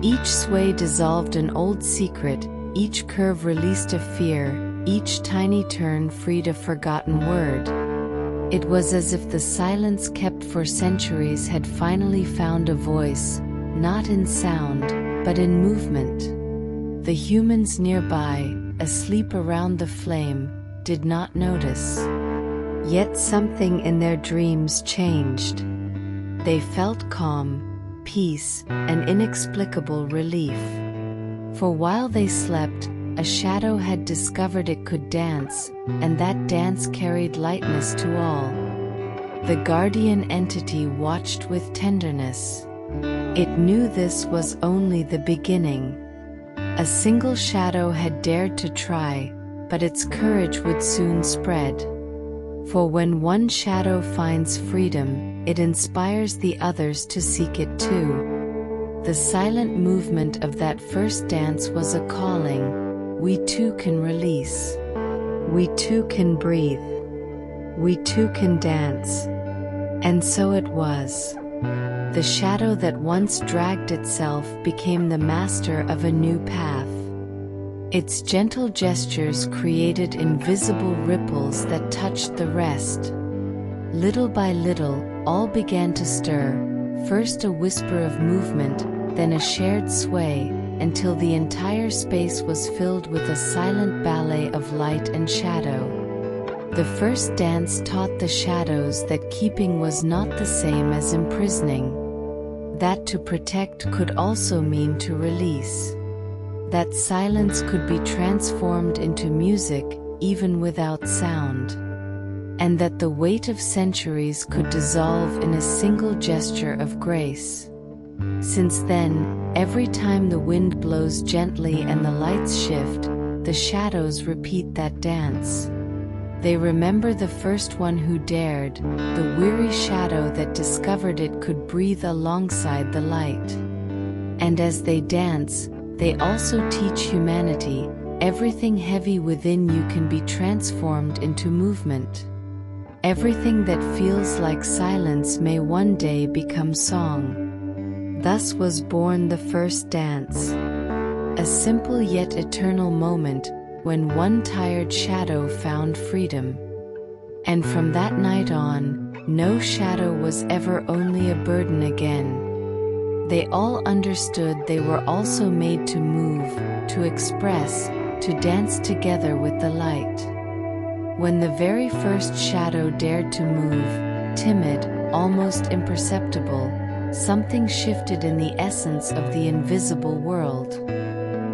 Each sway dissolved an old secret, each curve released a fear, each tiny turn freed a forgotten word. It was as if the silence kept for centuries had finally found a voice, not in sound, but in movement. The humans nearby, asleep around the flame, did not notice. Yet something in their dreams changed. They felt calm, peace, and inexplicable relief. For while they slept, a shadow had discovered it could dance, and that dance carried lightness to all. The guardian entity watched with tenderness. It knew this was only the beginning. A single shadow had dared to try, but its courage would soon spread. For when one shadow finds freedom, it inspires the others to seek it too. The silent movement of that first dance was a calling. We too can release. We too can breathe. We too can dance. And so it was. The shadow that once dragged itself became the master of a new path. Its gentle gestures created invisible ripples that touched the rest. Little by little, all began to stir, first a whisper of movement, then a shared sway, until the entire space was filled with a silent ballet of light and shadow. The first dance taught the shadows that keeping was not the same as imprisoning. That to protect could also mean to release. That silence could be transformed into music, even without sound. And that the weight of centuries could dissolve in a single gesture of grace. Since then, every time the wind blows gently and the lights shift, the shadows repeat that dance. They remember the first one who dared, the weary shadow that discovered it could breathe alongside the light. And as they dance, they also teach humanity, everything heavy within you can be transformed into movement. Everything that feels like silence may one day become song. Thus was born the first dance. A simple yet eternal moment, when one tired shadow found freedom. And from that night on, no shadow was ever only a burden again. They all understood they were also made to move, to express, to dance together with the light. When the very first shadow dared to move, timid, almost imperceptible, something shifted in the essence of the invisible world.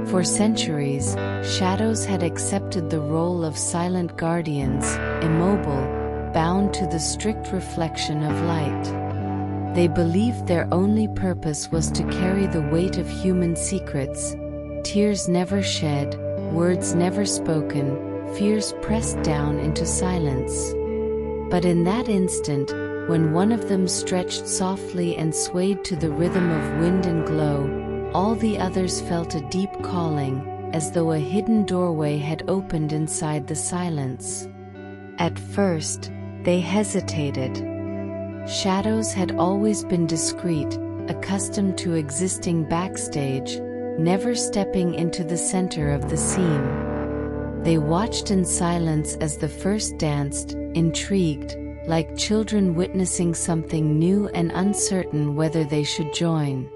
For centuries, shadows had accepted the role of silent guardians, immobile, bound to the strict reflection of light. They believed their only purpose was to carry the weight of human secrets, tears never shed, words never spoken, fears pressed down into silence. But in that instant, when one of them stretched softly and swayed to the rhythm of wind and glow, all the others felt a deep calling, as though a hidden doorway had opened inside the silence. At first, they hesitated. Shadows had always been discreet, accustomed to existing backstage, never stepping into the center of the scene. They watched in silence as the first danced, intrigued, like children witnessing something new and uncertain whether they should join.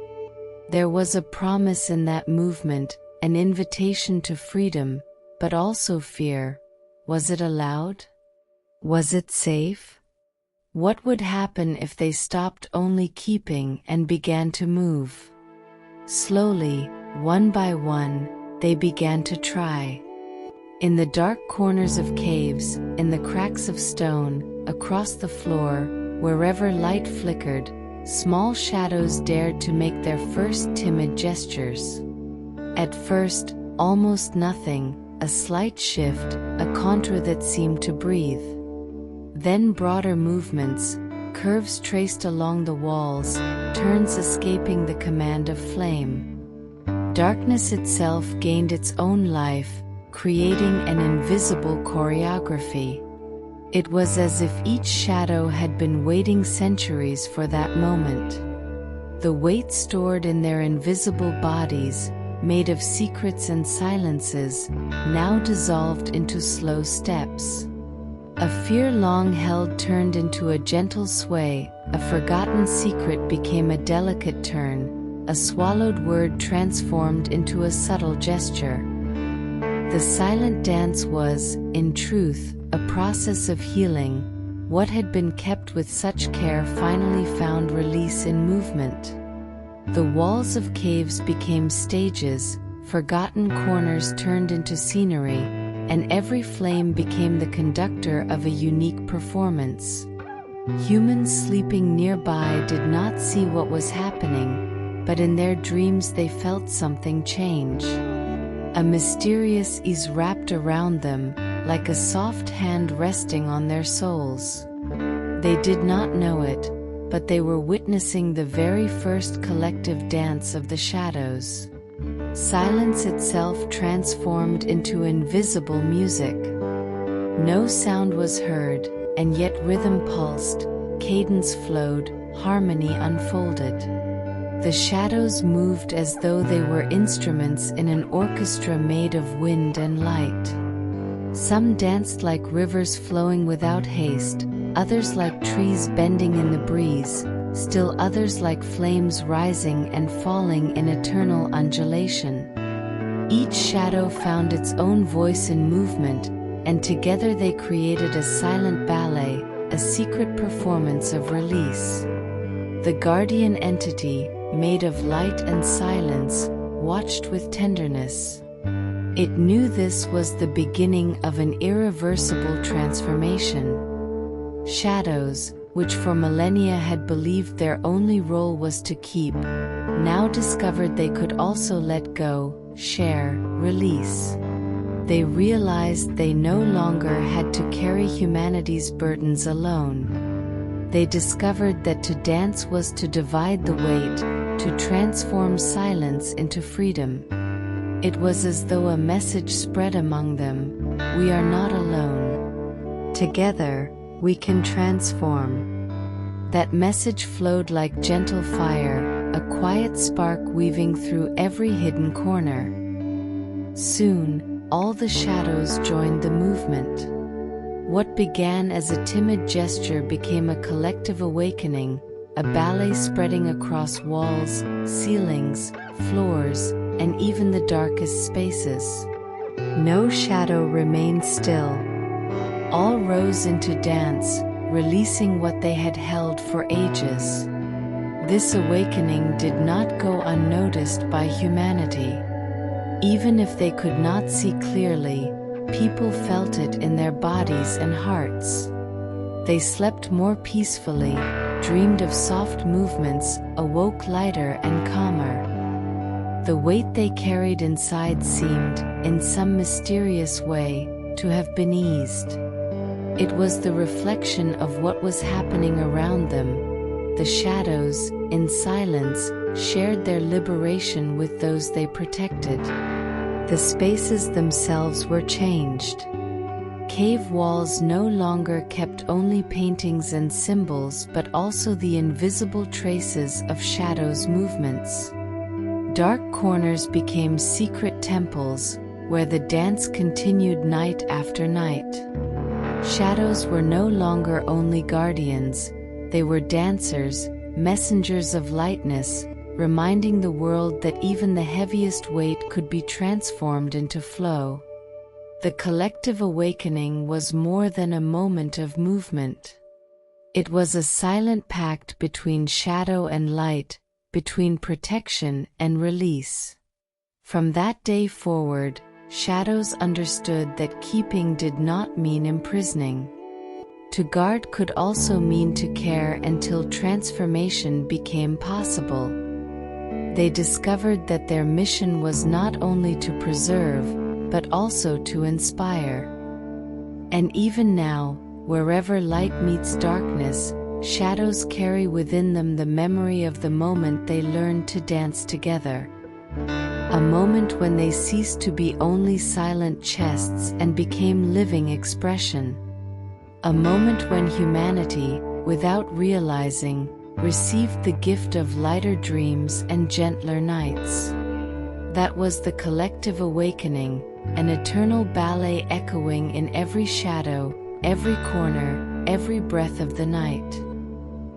There was a promise in that movement, an invitation to freedom, but also fear. Was it allowed? Was it safe? What would happen if they stopped only keeping and began to move? Slowly, one by one, they began to try. In the dark corners of caves, in the cracks of stone, across the floor, wherever light flickered, small shadows dared to make their first timid gestures. At first, almost nothing, a slight shift, a contour that seemed to breathe. Then broader movements, curves traced along the walls, turns escaping the command of flame. Darkness itself gained its own life, creating an invisible choreography. It was as if each shadow had been waiting centuries for that moment. The weight stored in their invisible bodies, made of secrets and silences, now dissolved into slow steps. A fear long held turned into a gentle sway, a forgotten secret became a delicate turn, a swallowed word transformed into a subtle gesture. The silent dance was, in truth, a process of healing. What had been kept with such care finally found release in movement. The walls of caves became stages, forgotten corners turned into scenery, and every flame became the conductor of a unique performance. Humans sleeping nearby did not see what was happening, but in their dreams they felt something change. A mysterious ease wrapped around them, like a soft hand resting on their souls. They did not know it, but they were witnessing the very first collective dance of the shadows. Silence itself transformed into invisible music. No sound was heard, and yet rhythm pulsed, cadence flowed, harmony unfolded. The shadows moved as though they were instruments in an orchestra made of wind and light. Some danced like rivers flowing without haste, others like trees bending in the breeze, still others like flames rising and falling in eternal undulation. Each shadow found its own voice in movement, and together they created a silent ballet, a secret performance of release. The guardian entity, made of light and silence, watched with tenderness. It knew this was the beginning of an irreversible transformation. Shadows, which for millennia had believed their only role was to keep, now discovered they could also let go, share, release. They realized they no longer had to carry humanity's burdens alone. They discovered that to dance was to divide the weight, to transform silence into freedom. It was as though a message spread among them: we are not alone. Together, we can transform. That message flowed like gentle fire, a quiet spark weaving through every hidden corner. Soon, all the shadows joined the movement. What began as a timid gesture became a collective awakening, a ballet spreading across walls, ceilings, floors, and even the darkest spaces. No shadow remained still. All rose into dance, releasing what they had held for ages. This awakening did not go unnoticed by humanity. Even if they could not see clearly, people felt it in their bodies and hearts. They slept more peacefully, dreamed of soft movements, awoke lighter and calmer. The weight they carried inside seemed, in some mysterious way, to have been eased. It was the reflection of what was happening around them. The shadows, in silence, shared their liberation with those they protected. The spaces themselves were changed. Cave walls no longer kept only paintings and symbols but also the invisible traces of shadows' movements. Dark corners became secret temples, where the dance continued night after night. Shadows were no longer only guardians, they were dancers, messengers of lightness, reminding the world that even the heaviest weight could be transformed into flow. The collective awakening was more than a moment of movement. It was a silent pact between shadow and light, between protection and release. From that day forward, shadows understood that keeping did not mean imprisoning. To guard could also mean to care until transformation became possible. They discovered that their mission was not only to preserve, but also to inspire. And even now, wherever light meets darkness, shadows carry within them the memory of the moment they learned to dance together. A moment when they ceased to be only silent chests and became living expression. A moment when humanity, without realizing, received the gift of lighter dreams and gentler nights. That was the collective awakening, an eternal ballet echoing in every shadow, every corner, every breath of the night.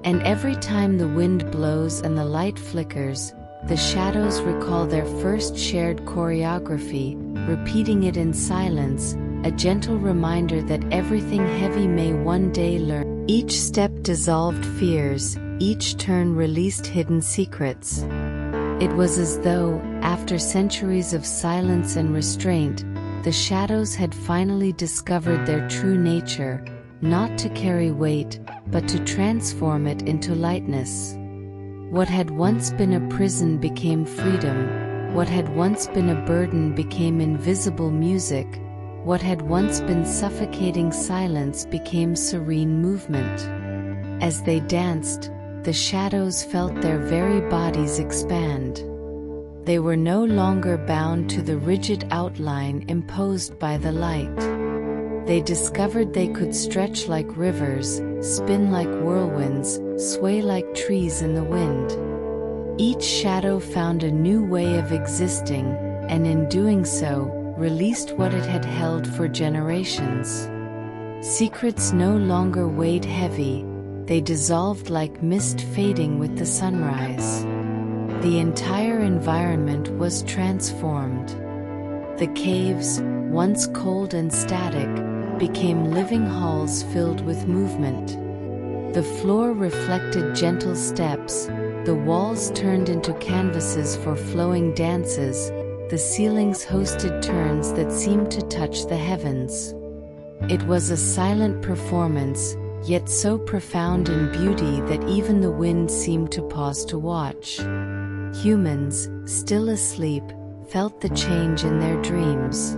And every time the wind blows and the light flickers, the shadows recall their first shared choreography, repeating it in silence, a gentle reminder that everything heavy may one day learn. Each step dissolved fears, each turn released hidden secrets. It was as though, after centuries of silence and restraint, the shadows had finally discovered their true nature, not to carry weight, but to transform it into lightness. What had once been a prison became freedom, what had once been a burden became invisible music, what had once been suffocating silence became serene movement. As they danced, the shadows felt their very bodies expand. They were no longer bound to the rigid outline imposed by the light. They discovered they could stretch like rivers, spin like whirlwinds, sway like trees in the wind. Each shadow found a new way of existing, and in doing so, released what it had held for generations. Secrets no longer weighed heavy, they dissolved like mist fading with the sunrise. The entire environment was transformed. The caves, once cold and static, became living halls filled with movement. The floor reflected gentle steps, the walls turned into canvases for flowing dances, the ceilings hosted turns that seemed to touch the heavens. It was a silent performance, yet so profound in beauty that even the wind seemed to pause to watch. Humans, still asleep, felt the change in their dreams.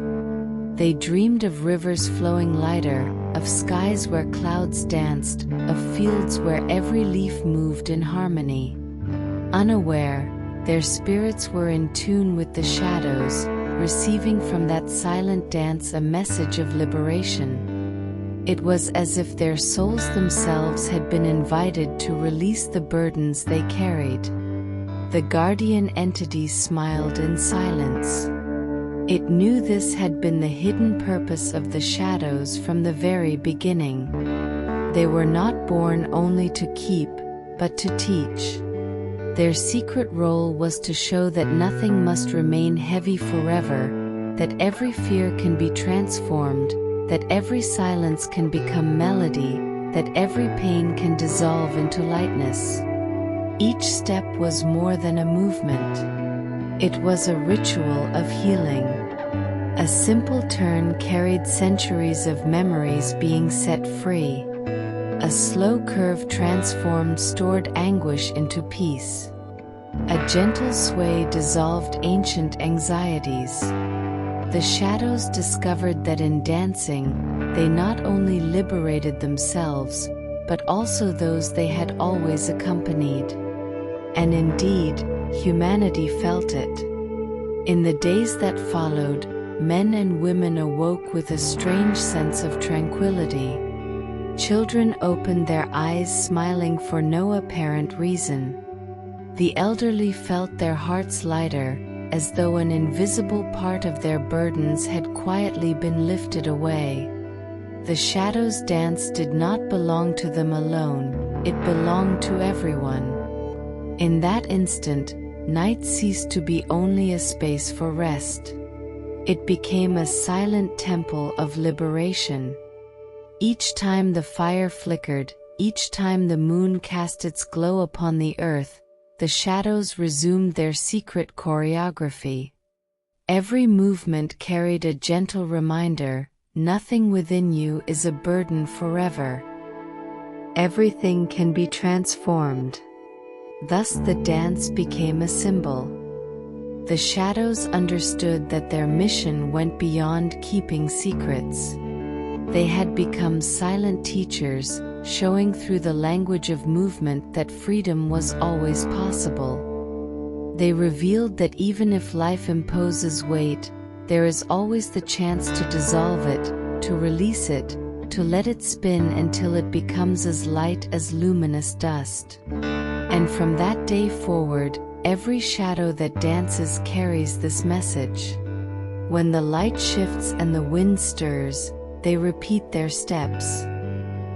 They dreamed of rivers flowing lighter, of skies where clouds danced, of fields where every leaf moved in harmony. Unaware, their spirits were in tune with the shadows, receiving from that silent dance a message of liberation. It was as if their souls themselves had been invited to release the burdens they carried. The guardian entity smiled in silence. It knew this had been the hidden purpose of the shadows from the very beginning. They were not born only to keep, but to teach. Their secret role was to show that nothing must remain heavy forever, that every fear can be transformed, that every silence can become melody, that every pain can dissolve into lightness. Each step was more than a movement. It was a ritual of healing. A simple turn carried centuries of memories being set free. A slow curve transformed stored anguish into peace. A gentle sway dissolved ancient anxieties. The shadows discovered that in dancing, they not only liberated themselves, but also those they had always accompanied. And indeed, humanity felt it. In the days that followed, men and women awoke with a strange sense of tranquility. Children opened their eyes smiling for no apparent reason. The elderly felt their hearts lighter, as though an invisible part of their burdens had quietly been lifted away. The shadows' dance did not belong to them alone, it belonged to everyone. In that instant, night ceased to be only a space for rest. It became a silent temple of liberation. Each time the fire flickered, each time the moon cast its glow upon the earth, the shadows resumed their secret choreography. Every movement carried a gentle reminder: nothing within you is a burden forever. Everything can be transformed. Thus the dance became a symbol. The shadows understood that their mission went beyond keeping secrets. They had become silent teachers, showing through the language of movement that freedom was always possible. They revealed that even if life imposes weight, there is always the chance to dissolve it, to release it, to let it spin until it becomes as light as luminous dust. And from that day forward, every shadow that dances carries this message. When the light shifts and the wind stirs, they repeat their steps.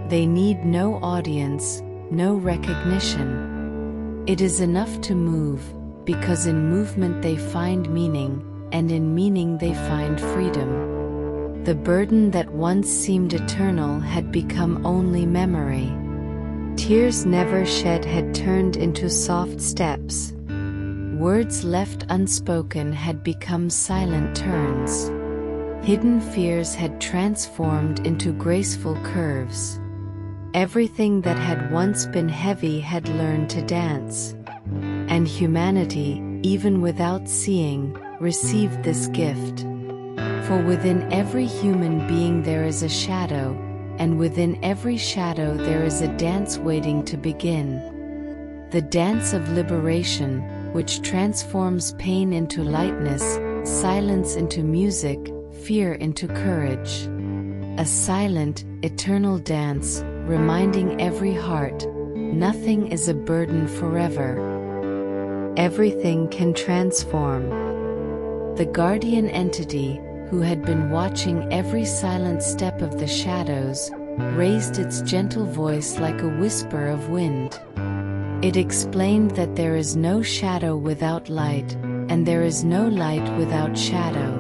They need no audience, no recognition. It is enough to move, because in movement they find meaning, and in meaning they find freedom. The burden that once seemed eternal had become only memory. Tears never shed had turned into soft steps. Words left unspoken had become silent turns. Hidden fears had transformed into graceful curves. Everything that had once been heavy had learned to dance. And humanity, even without seeing, received this gift. For within every human being there is a shadow, and within every shadow there is a dance waiting to begin. The dance of liberation, which transforms pain into lightness, silence into music, fear into courage. A silent, eternal dance, reminding every heart, nothing is a burden forever. Everything can transform. The guardian entity, who had been watching every silent step of the shadows, raised its gentle voice like a whisper of wind. It explained that there is no shadow without light, and there is no light without shadow.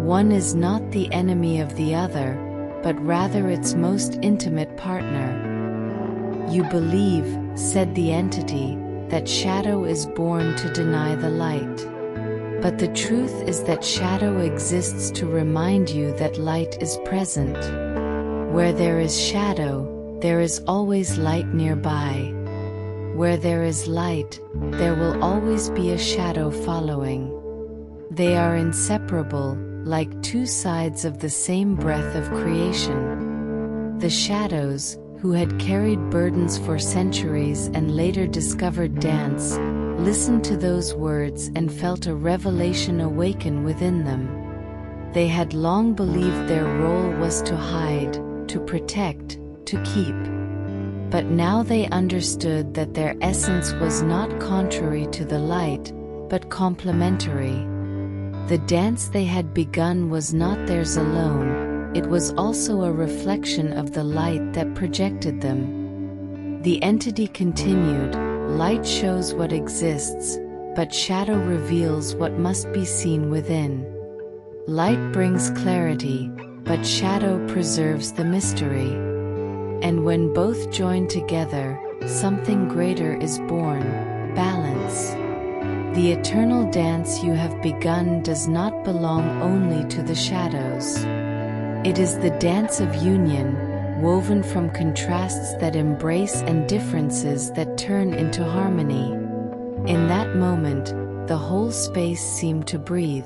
One is not the enemy of the other, but rather its most intimate partner. You believe, said the entity, that shadow is born to deny the light. But the truth is that shadow exists to remind you that light is present. Where there is shadow, there is always light nearby. Where there is light, there will always be a shadow following. They are inseparable, like two sides of the same breath of creation. The shadows, who had carried burdens for centuries and later discovered dance, listened to those words and felt a revelation awaken within them. They had long believed their role was to hide, to protect, to keep. But now they understood that their essence was not contrary to the light, but complementary. The dance they had begun was not theirs alone, it was also a reflection of the light that projected them. The entity continued, light shows what exists, but shadow reveals what must be seen within. Light brings clarity, but shadow preserves the mystery. And when both join together, something greater is born: balance. The eternal dance you have begun does not belong only to the shadows. It is the dance of union, woven from contrasts that embrace and differences that turn into harmony. In that moment, the whole space seemed to breathe.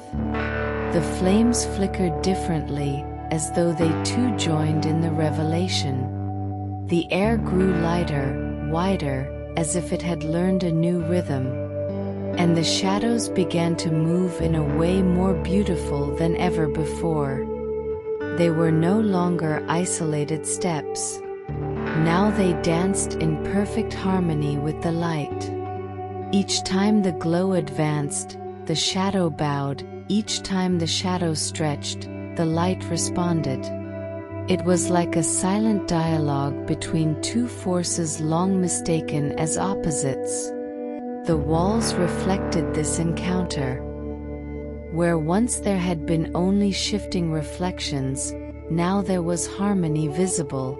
The flames flickered differently, as though they too joined in the revelation. The air grew lighter, wider, as if it had learned a new rhythm. and the shadows began to move in a way more beautiful than ever before. They were no longer isolated steps. Now they danced in perfect harmony with the light. Each time the glow advanced, the shadow bowed. Each time the shadow stretched, the light responded. It was like a silent dialogue between two forces long mistaken as opposites. The walls reflected this encounter. Where once there had been only shifting reflections, now there was harmony visible.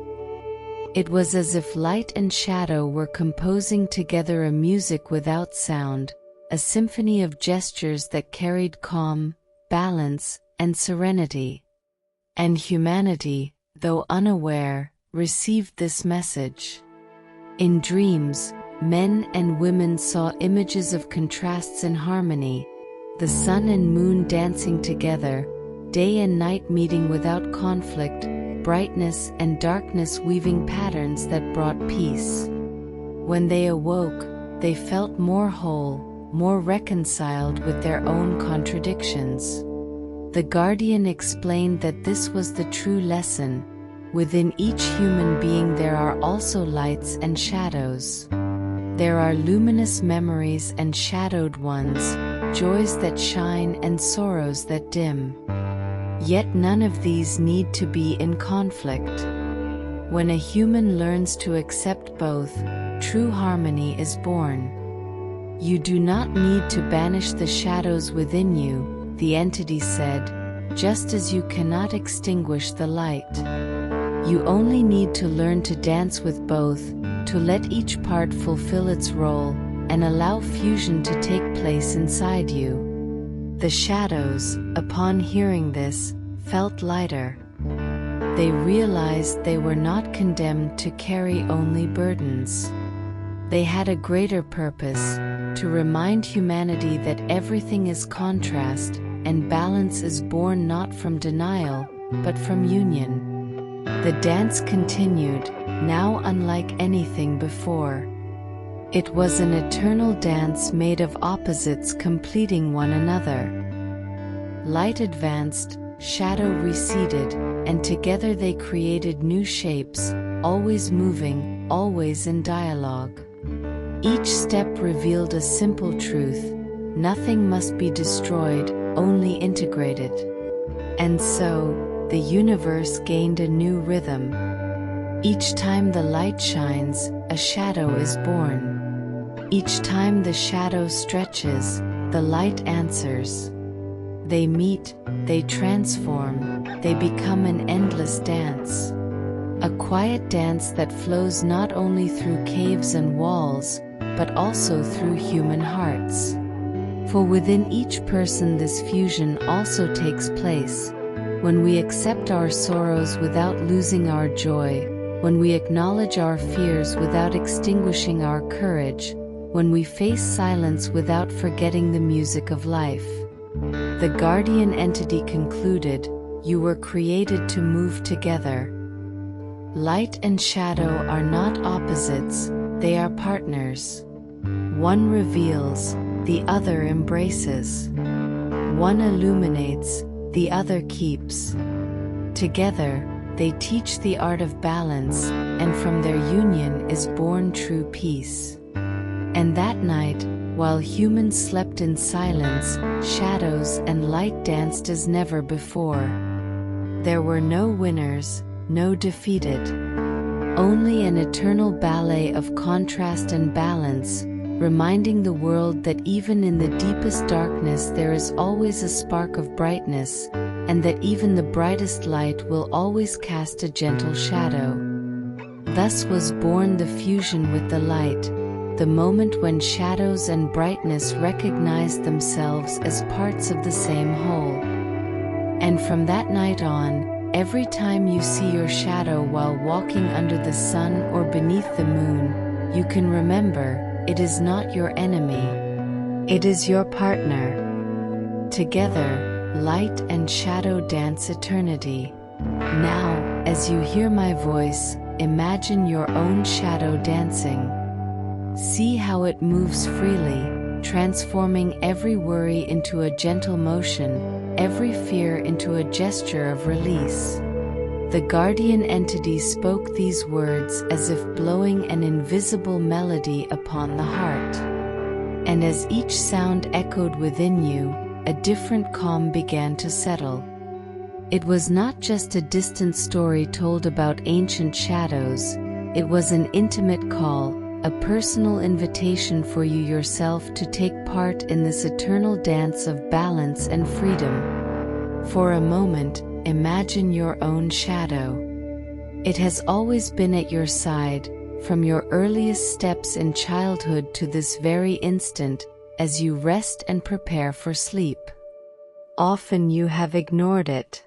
It was as if light and shadow were composing together a music without sound, a symphony of gestures that carried calm, balance, and serenity. And humanity, though unaware, received this message. In dreams, men and women saw images of contrasts in harmony, the sun and moon dancing together, day and night meeting without conflict, brightness and darkness weaving patterns that brought peace. When they awoke, they felt more whole, more reconciled with their own contradictions. The guardian explained that this was the true lesson. Within each human being there are also lights and shadows. There are luminous memories and shadowed ones, joys that shine and sorrows that dim. Yet none of these need to be in conflict. When a human learns to accept both, true harmony is born. You do not need to banish the shadows within you, the entity said, just as you cannot extinguish the light. You only need to learn to dance with both, to let each part fulfill its role, and allow fusion to take place inside you. The shadows, upon hearing this, felt lighter. They realized they were not condemned to carry only burdens. They had a greater purpose, to remind humanity that everything is contrast, and balance is born not from denial, but from union. The dance continued, now unlike anything before. It was an eternal dance made of opposites completing one another. Light advanced, shadow receded, and together they created new shapes, always moving, always in dialogue. Each step revealed a simple truth: nothing must be destroyed, only integrated. And so, the universe gained a new rhythm. Each time the light shines, a shadow is born. Each time the shadow stretches, the light answers. They meet, they transform, they become an endless dance. A quiet dance that flows not only through caves and walls, but also through human hearts. For within each person this fusion also takes place. When we accept our sorrows without losing our joy, when we acknowledge our fears without extinguishing our courage, when we face silence without forgetting the music of life. The guardian entity concluded, you were created to move together. Light and shadow are not opposites, they are partners. One reveals, the other embraces. One illuminates, the other keeps. Together, they teach the art of balance, and from their union is born true peace. And that night, while humans slept in silence, shadows and light danced as never before. There were no winners, no defeated. Only an eternal ballet of contrast and balance, reminding the world that even in the deepest darkness there is always a spark of brightness, and that even the brightest light will always cast a gentle shadow. Thus was born the fusion with the light, the moment when shadows and brightness recognized themselves as parts of the same whole. And from that night on, every time you see your shadow while walking under the sun or beneath the moon, you can remember, it is not your enemy. It is your partner. Together, light and shadow dance eternity. Now, as you hear my voice, imagine your own shadow dancing. See how it moves freely, transforming every worry into a gentle motion, every fear into a gesture of release. The guardian entity spoke these words as if blowing an invisible melody upon the heart. And as each sound echoed within you, a different calm began to settle. It was not just a distant story told about ancient shadows, it was an intimate call, a personal invitation for you yourself to take part in this eternal dance of balance and freedom. For a moment, imagine your own shadow. It has always been at your side, from your earliest steps in childhood to this very instant, as you rest and prepare for sleep. Often you have ignored it.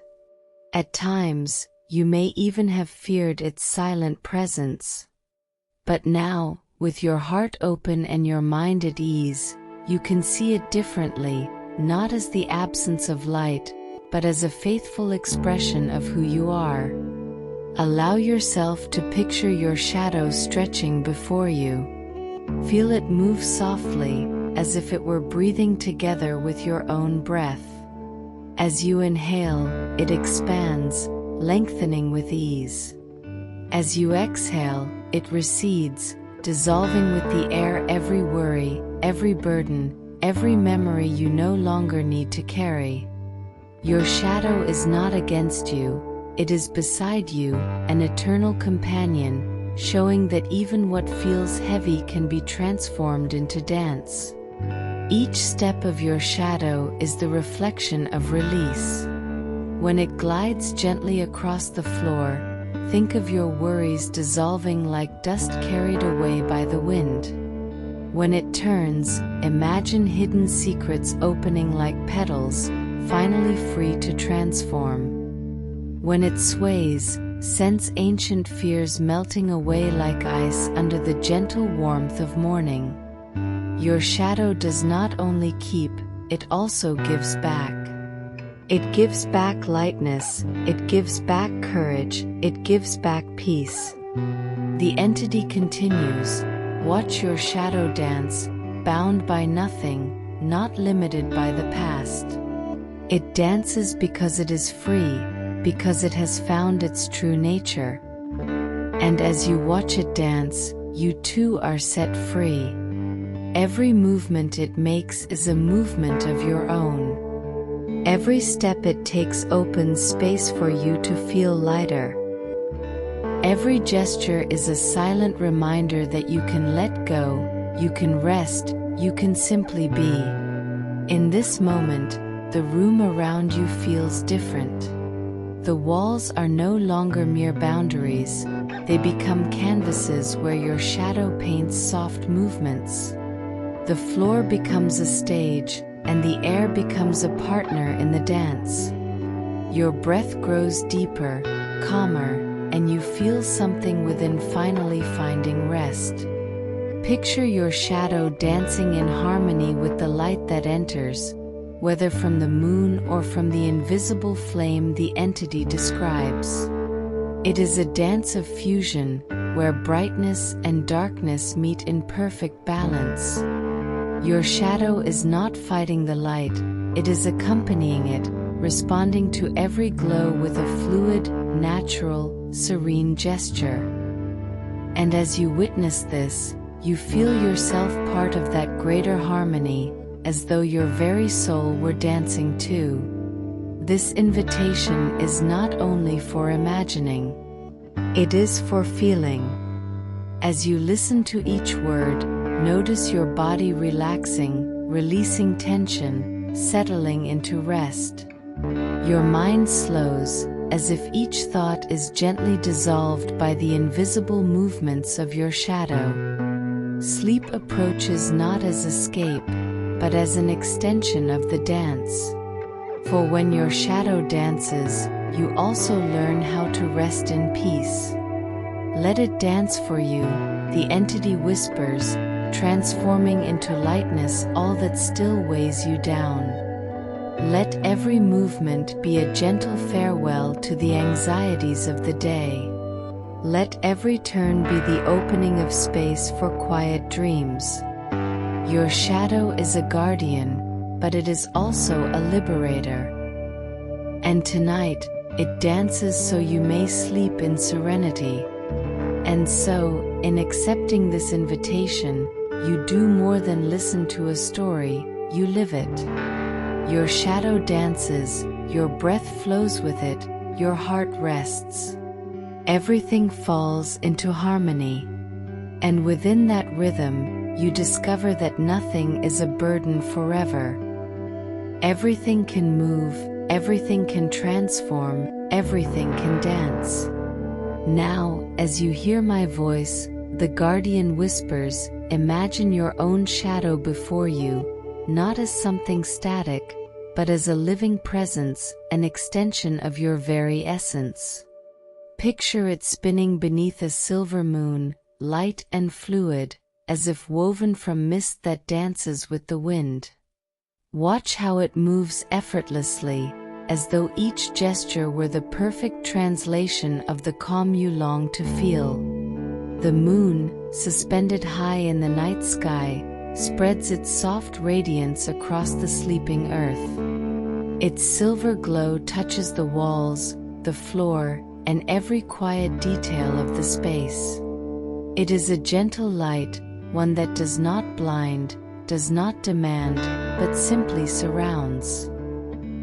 At times, you may even have feared its silent presence. But now, with your heart open and your mind at ease, you can see it differently, not as the absence of light, but as a faithful expression of who you are. Allow yourself to picture your shadow stretching before you. Feel it move softly, as if it were breathing together with your own breath. As you inhale, it expands, lengthening with ease. As you exhale, it recedes, dissolving with the air every worry, every burden, every memory you no longer need to carry. Your shadow is not against you, it is beside you, an eternal companion, showing that even what feels heavy can be transformed into dance. Each step of your shadow is the reflection of release. When it glides gently across the floor, think of your worries dissolving like dust carried away by the wind. When it turns, imagine hidden secrets opening like petals, finally free to transform. When it sways, sense ancient fears melting away like ice under the gentle warmth of morning. Your shadow does not only keep, it also gives back. It gives back lightness, it gives back courage, it gives back peace. The entity continues, watch your shadow dance, bound by nothing, not limited by the past. It dances because it is free, because it has found its true nature. And as you watch it dance, you too are set free. Every movement it makes is a movement of your own. Every step it takes opens space for you to feel lighter. Every gesture is a silent reminder that you can let go, you can rest, you can simply be. In this moment, the room around you feels different. The walls are no longer mere boundaries, they become canvases where your shadow paints soft movements. The floor becomes a stage, and the air becomes a partner in the dance. Your breath grows deeper, calmer, and you feel something within finally finding rest. Picture your shadow dancing in harmony with the light that enters, whether from the moon or from the invisible flame the entity describes. It is a dance of fusion, where brightness and darkness meet in perfect balance. Your shadow is not fighting the light, it is accompanying it, responding to every glow with a fluid, natural, serene gesture. And as you witness this, you feel yourself part of that greater harmony, as though your very soul were dancing too. This invitation is not only for imagining, it is for feeling. As you listen to each word, notice your body relaxing, releasing tension, settling into rest. Your mind slows, as if each thought is gently dissolved by the invisible movements of your shadow. Sleep approaches not as escape, but as an extension of the dance. For when your shadow dances, you also learn how to rest in peace. Let it dance for you, the entity whispers, transforming into lightness all that still weighs you down. Let every movement be a gentle farewell to the anxieties of the day. Let every turn be the opening of space for quiet dreams. Your shadow is a guardian, but it is also a liberator. And tonight, it dances so you may sleep in serenity. And so, in accepting this invitation, you do more than listen to a story, you live it. Your shadow dances, your breath flows with it, your heart rests. Everything falls into harmony. And within that rhythm, you discover that nothing is a burden forever. Everything can move, everything can transform, everything can dance. Now, as you hear my voice, the guardian whispers, imagine your own shadow before you, not as something static, but as a living presence, an extension of your very essence. Picture it spinning beneath a silver moon, light and fluid, as if woven from mist that dances with the wind. Watch how it moves effortlessly, as though each gesture were the perfect translation of the calm you long to feel. The moon, suspended high in the night sky, spreads its soft radiance across the sleeping earth. Its silver glow touches the walls, the floor, and every quiet detail of the space. It is a gentle light, one that does not blind, does not demand, but simply surrounds.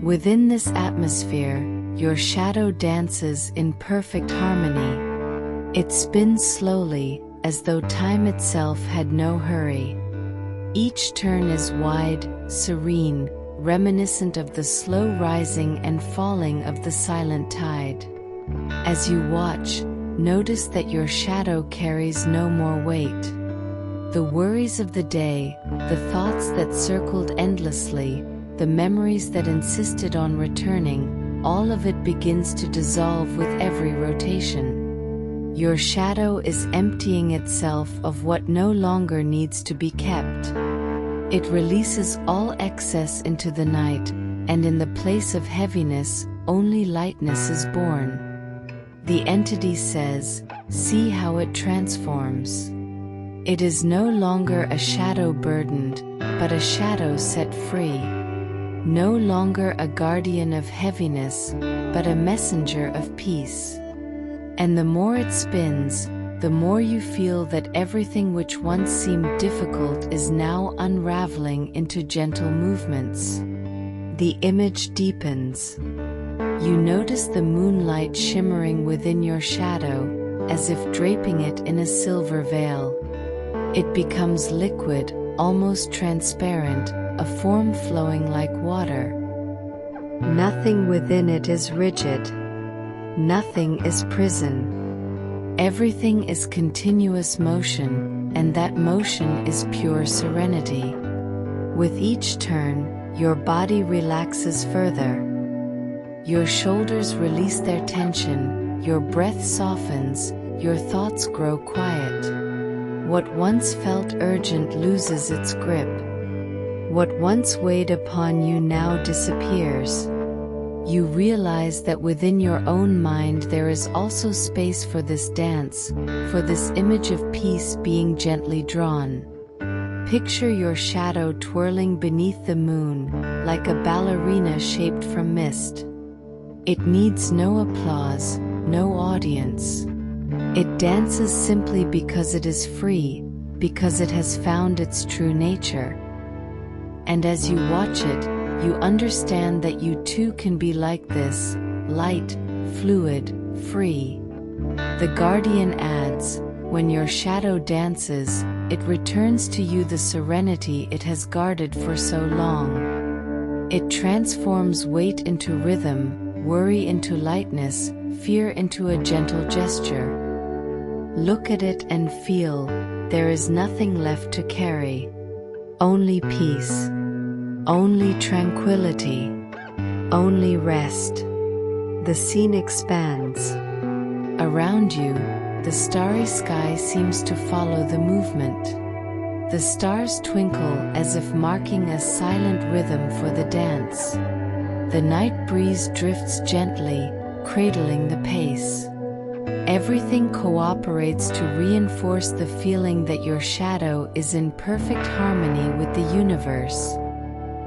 Within this atmosphere, your shadow dances in perfect harmony. It spins slowly, as though time itself had no hurry. Each turn is wide, serene, reminiscent of the slow rising and falling of the silent tide. As you watch, notice that your shadow carries no more weight. The worries of the day, the thoughts that circled endlessly, the memories that insisted on returning, all of it begins to dissolve with every rotation. Your shadow is emptying itself of what no longer needs to be kept. It releases all excess into the night, and in the place of heaviness, only lightness is born. The entity says, see how it transforms. It is no longer a shadow burdened, but a shadow set free. No longer a guardian of heaviness, but a messenger of peace. And the more it spins, the more you feel that everything which once seemed difficult is now unraveling into gentle movements. The image deepens. You notice the moonlight shimmering within your shadow, as if draping it in a silver veil. It becomes liquid, almost transparent, a form flowing like water. Nothing within it is rigid. Nothing is prison. Everything is continuous motion, and that motion is pure serenity. With each turn, your body relaxes further. Your shoulders release their tension, your breath softens, your thoughts grow quiet. What once felt urgent loses its grip. What once weighed upon you now disappears. You realize that within your own mind there is also space for this dance, for this image of peace being gently drawn. Picture your shadow twirling beneath the moon, like a ballerina shaped from mist. It needs no applause, no audience. It dances simply because it is free, because it has found its true nature. And as you watch it, you understand that you too can be like this, light, fluid, free. The guardian adds, when your shadow dances, it returns to you the serenity it has guarded for so long. It transforms weight into rhythm, worry into lightness, fear into a gentle gesture. Look at it and feel, there is nothing left to carry. Only peace. Only tranquility. Only rest. The scene expands. Around you, the starry sky seems to follow the movement. The stars twinkle as if marking a silent rhythm for the dance. The night breeze drifts gently, cradling the pace. Everything cooperates to reinforce the feeling that your shadow is in perfect harmony with the universe.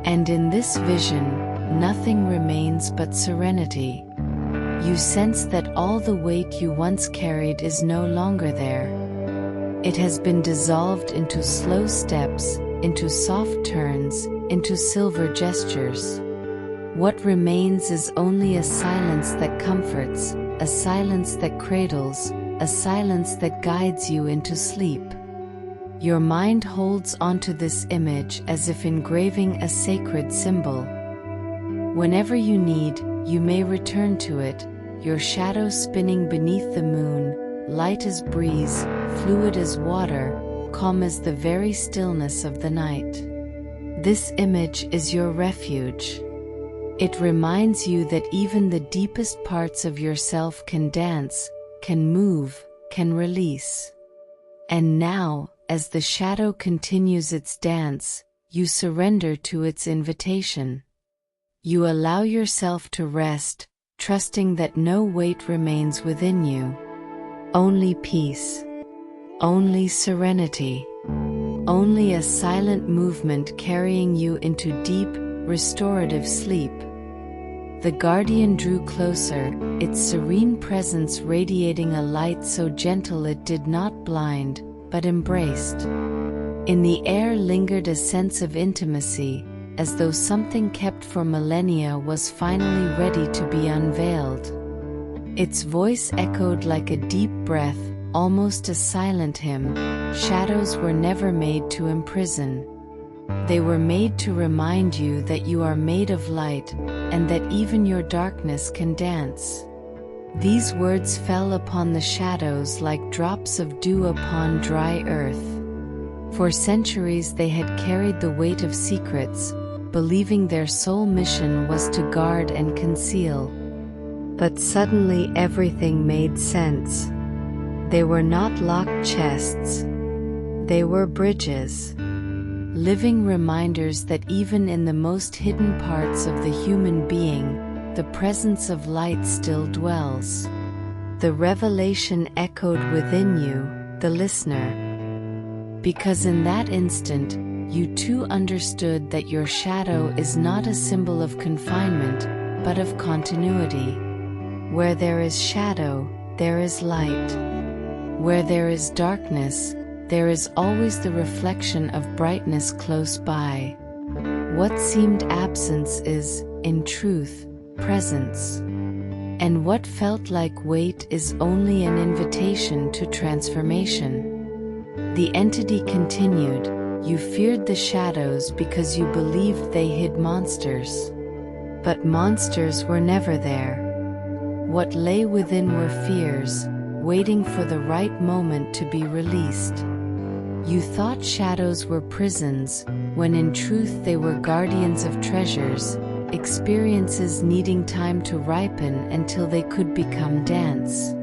And in this vision, nothing remains but serenity. You sense that all the weight you once carried is no longer there. It has been dissolved into slow steps, into soft turns, into silver gestures. What remains is only a silence that comforts, a silence that cradles, a silence that guides you into sleep. Your mind holds onto this image as if engraving a sacred symbol. Whenever you need, you may return to it, your shadow spinning beneath the moon, light as breeze, fluid as water, calm as the very stillness of the night. This image is your refuge. It reminds you that even the deepest parts of yourself can dance, can move, can release. And now, as the shadow continues its dance, you surrender to its invitation. You allow yourself to rest, trusting that no weight remains within you. Only peace. Only serenity. Only a silent movement carrying you into deep, restorative sleep. The guardian drew closer, its serene presence radiating a light so gentle it did not blind, but embraced. In the air lingered a sense of intimacy, as though something kept for millennia was finally ready to be unveiled. Its voice echoed like a deep breath, almost a silent hymn. Shadows were never made to imprison. They were made to remind you that you are made of light, and that even your darkness can dance. These words fell upon the shadows like drops of dew upon dry earth. For centuries they had carried the weight of secrets, believing their sole mission was to guard and conceal. But suddenly everything made sense. They were not locked chests. They were bridges. Living reminders that even in the most hidden parts of the human being, the presence of light still dwells. The revelation echoed within you, the listener. Because in that instant, you too understood that your shadow is not a symbol of confinement, but of continuity. Where there is shadow, there is light. Where there is darkness, there is always the reflection of brightness close by. What seemed absence is, in truth, presence. And what felt like weight is only an invitation to transformation. The entity continued, you feared the shadows because you believed they hid monsters. But monsters were never there. What lay within were fears, waiting for the right moment to be released. You thought shadows were prisons, when in truth they were guardians of treasures, experiences needing time to ripen until they could become dance.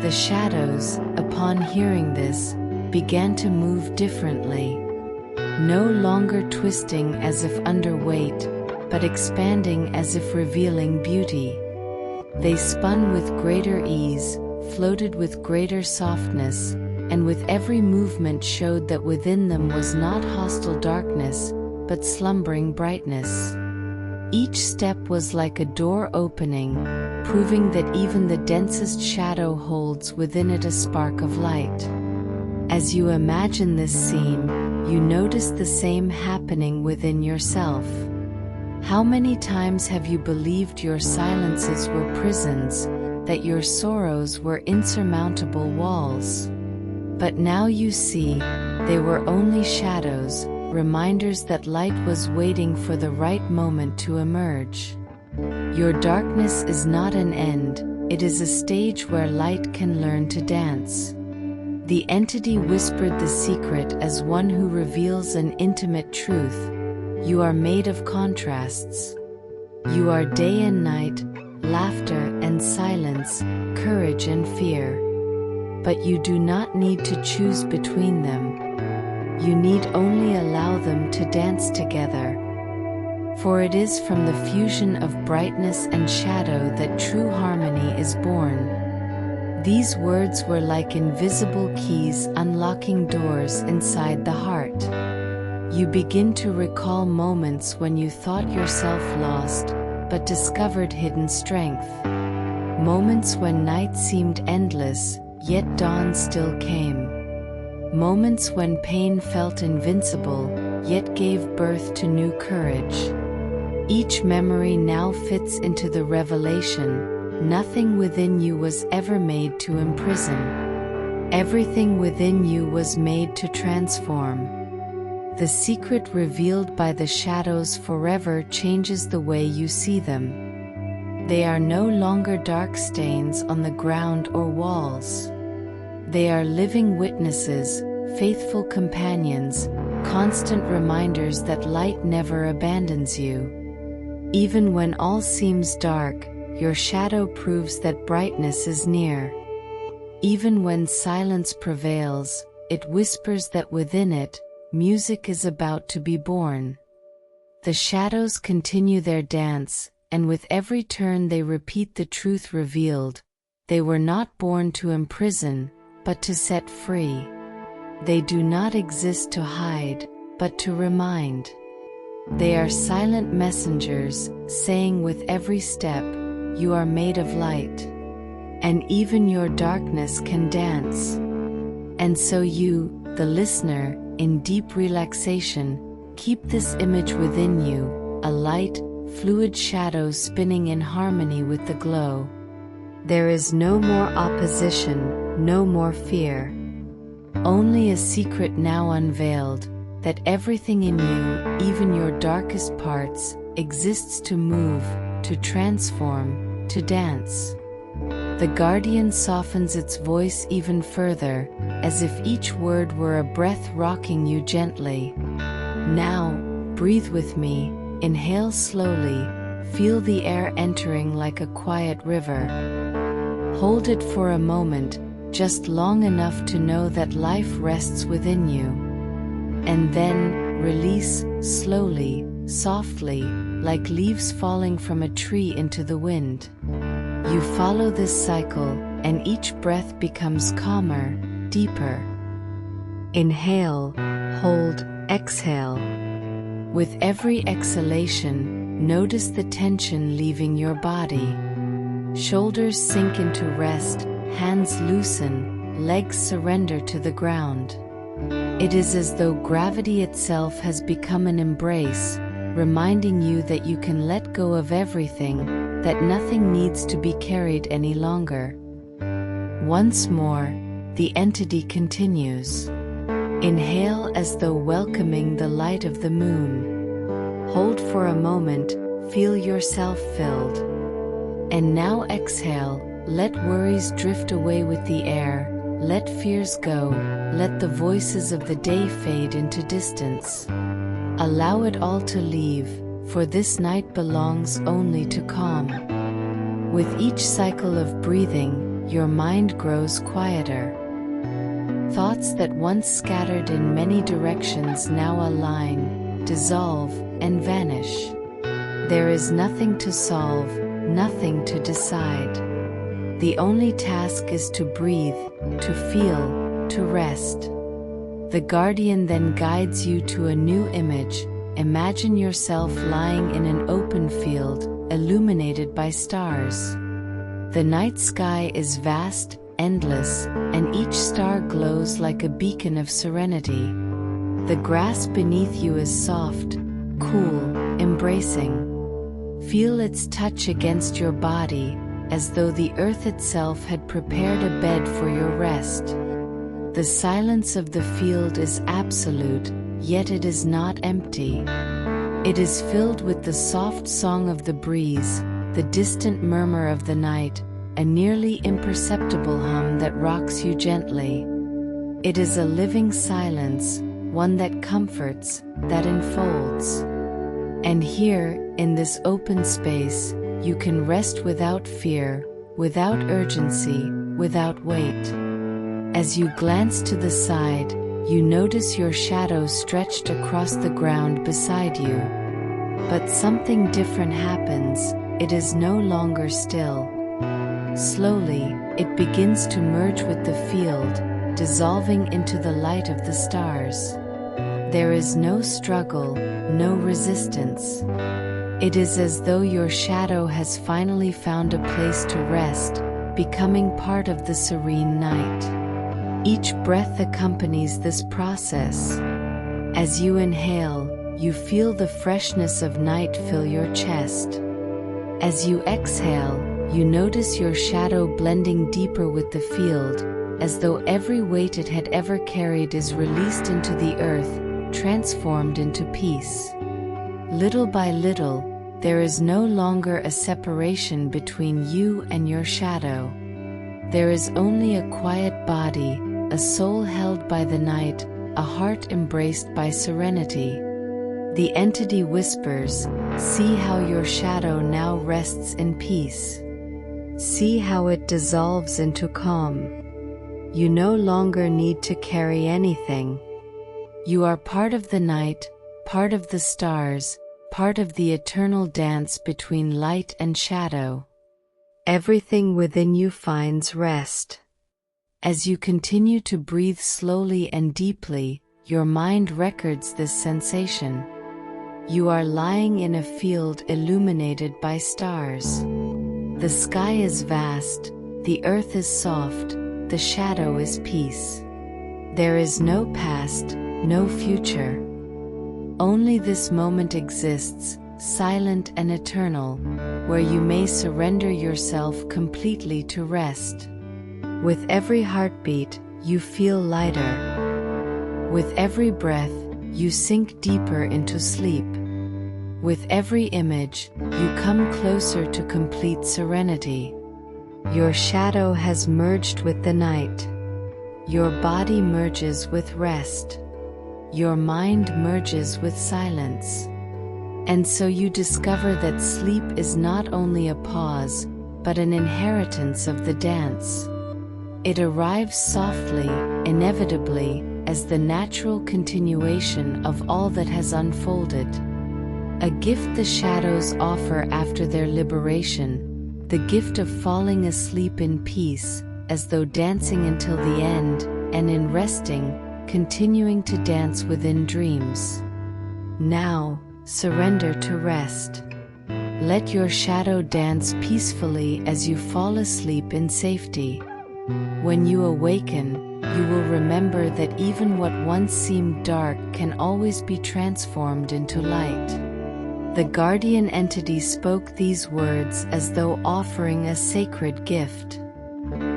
The shadows, upon hearing this, began to move differently. No longer twisting as if under weight, but expanding as if revealing beauty. They spun with greater ease, floated with greater softness, and with every movement showed that within them was not hostile darkness, but slumbering brightness. Each step was like a door opening, proving that even the densest shadow holds within it a spark of light. As you imagine this scene, you notice the same happening within yourself. How many times have you believed your silences were prisons, that your sorrows were insurmountable walls? But now you see, they were only shadows, reminders that light was waiting for the right moment to emerge. Your darkness is not an end, it is a stage where light can learn to dance. The entity whispered the secret as one who reveals an intimate truth. You are made of contrasts. You are day and night, laughter and silence, courage and fear. But you do not need to choose between them. You need only allow them to dance together. For it is from the fusion of brightness and shadow that true harmony is born. These words were like invisible keys unlocking doors inside the heart. You begin to recall moments when you thought yourself lost, but discovered hidden strength. Moments when night seemed endless, yet dawn still came. Moments when pain felt invincible, yet gave birth to new courage. Each memory now fits into the revelation: nothing within you was ever made to imprison. Everything within you was made to transform. The secret revealed by the shadows forever changes the way you see them. They are no longer dark stains on the ground or walls. They are living witnesses, faithful companions, constant reminders that light never abandons you. Even when all seems dark, your shadow proves that brightness is near. Even when silence prevails, it whispers that within it, music is about to be born. The shadows continue their dance, and with every turn they repeat the truth revealed: they were not born to imprison, but to set free. They do not exist to hide, but to remind. They are silent messengers, saying with every step, you are made of light. And even your darkness can dance. And so you, the listener, in deep relaxation, keep this image within you, a light, fluid shadow spinning in harmony with the glow. There is no more opposition, no more fear. Only a secret now unveiled, that everything in you, even your darkest parts, exists to move, to transform, to dance. The guardian softens its voice even further, as if each word were a breath rocking you gently. Now, breathe with me, inhale slowly, feel the air entering like a quiet river. Hold it for a moment, just long enough to know that life rests within you. And then, release, slowly, softly, like leaves falling from a tree into the wind. You follow this cycle, and each breath becomes calmer, deeper. Inhale, hold, exhale. With every exhalation, notice the tension leaving your body. Shoulders sink into rest, hands loosen, legs surrender to the ground. It is as though gravity itself has become an embrace, reminding you that you can let go of everything, that nothing needs to be carried any longer. Once more, the entity continues. Inhale as though welcoming the light of the moon. Hold for a moment, feel yourself filled. And now exhale, let worries drift away with the air, let fears go, let the voices of the day fade into distance. Allow it all to leave, for this night belongs only to calm. With each cycle of breathing, your mind grows quieter. Thoughts that once scattered in many directions now align, dissolve, and vanish. There is nothing to solve, nothing to decide. The only task is to breathe, to feel, to rest. The guardian then guides you to a new image. Imagine yourself lying in an open field, illuminated by stars. The night sky is vast, endless, and each star glows like a beacon of serenity. The grass beneath you is soft, cool, embracing. Feel its touch against your body, as though the earth itself had prepared a bed for your rest. The silence of the field is absolute, yet it is not empty. It is filled with the soft song of the breeze, the distant murmur of the night, a nearly imperceptible hum that rocks you gently. It is a living silence, one that comforts, that enfolds. And here, in this open space, you can rest without fear, without urgency, without weight. As you glance to the side, you notice your shadow stretched across the ground beside you. But something different happens, it is no longer still. Slowly, it begins to merge with the field, dissolving into the light of the stars. There is no struggle, no resistance. It is as though your shadow has finally found a place to rest, becoming part of the serene night. Each breath accompanies this process. As you inhale, you feel the freshness of night fill your chest. As you exhale, you notice your shadow blending deeper with the field, as though every weight it had ever carried is released into the earth, transformed into peace. Little by little, there is no longer a separation between you and your shadow. There is only a quiet body, a soul held by the night, a heart embraced by serenity. The entity whispers, "See how your shadow now rests in peace. See how it dissolves into calm. You no longer need to carry anything. You are part of the night, part of the stars, part of the eternal dance between light and shadow." Everything within you finds rest. As you continue to breathe slowly and deeply, your mind records this sensation. You are lying in a field illuminated by stars. The sky is vast, the earth is soft, the shadow is peace. There is no past, no future. Only this moment exists, silent and eternal, where you may surrender yourself completely to rest. With every heartbeat, you feel lighter. With every breath, you sink deeper into sleep. With every image, you come closer to complete serenity. Your shadow has merged with the night. Your body merges with rest. Your mind merges with silence. And so you discover that sleep is not only a pause, but an inheritance of the dance. It arrives softly, inevitably, as the natural continuation of all that has unfolded. A gift the shadows offer after their liberation, the gift of falling asleep in peace, as though dancing until the end, and in resting, continuing to dance within dreams. Now, surrender to rest. Let your shadow dance peacefully as you fall asleep in safety. When you awaken, you will remember that even what once seemed dark can always be transformed into light. The guardian entity spoke these words as though offering a sacred gift.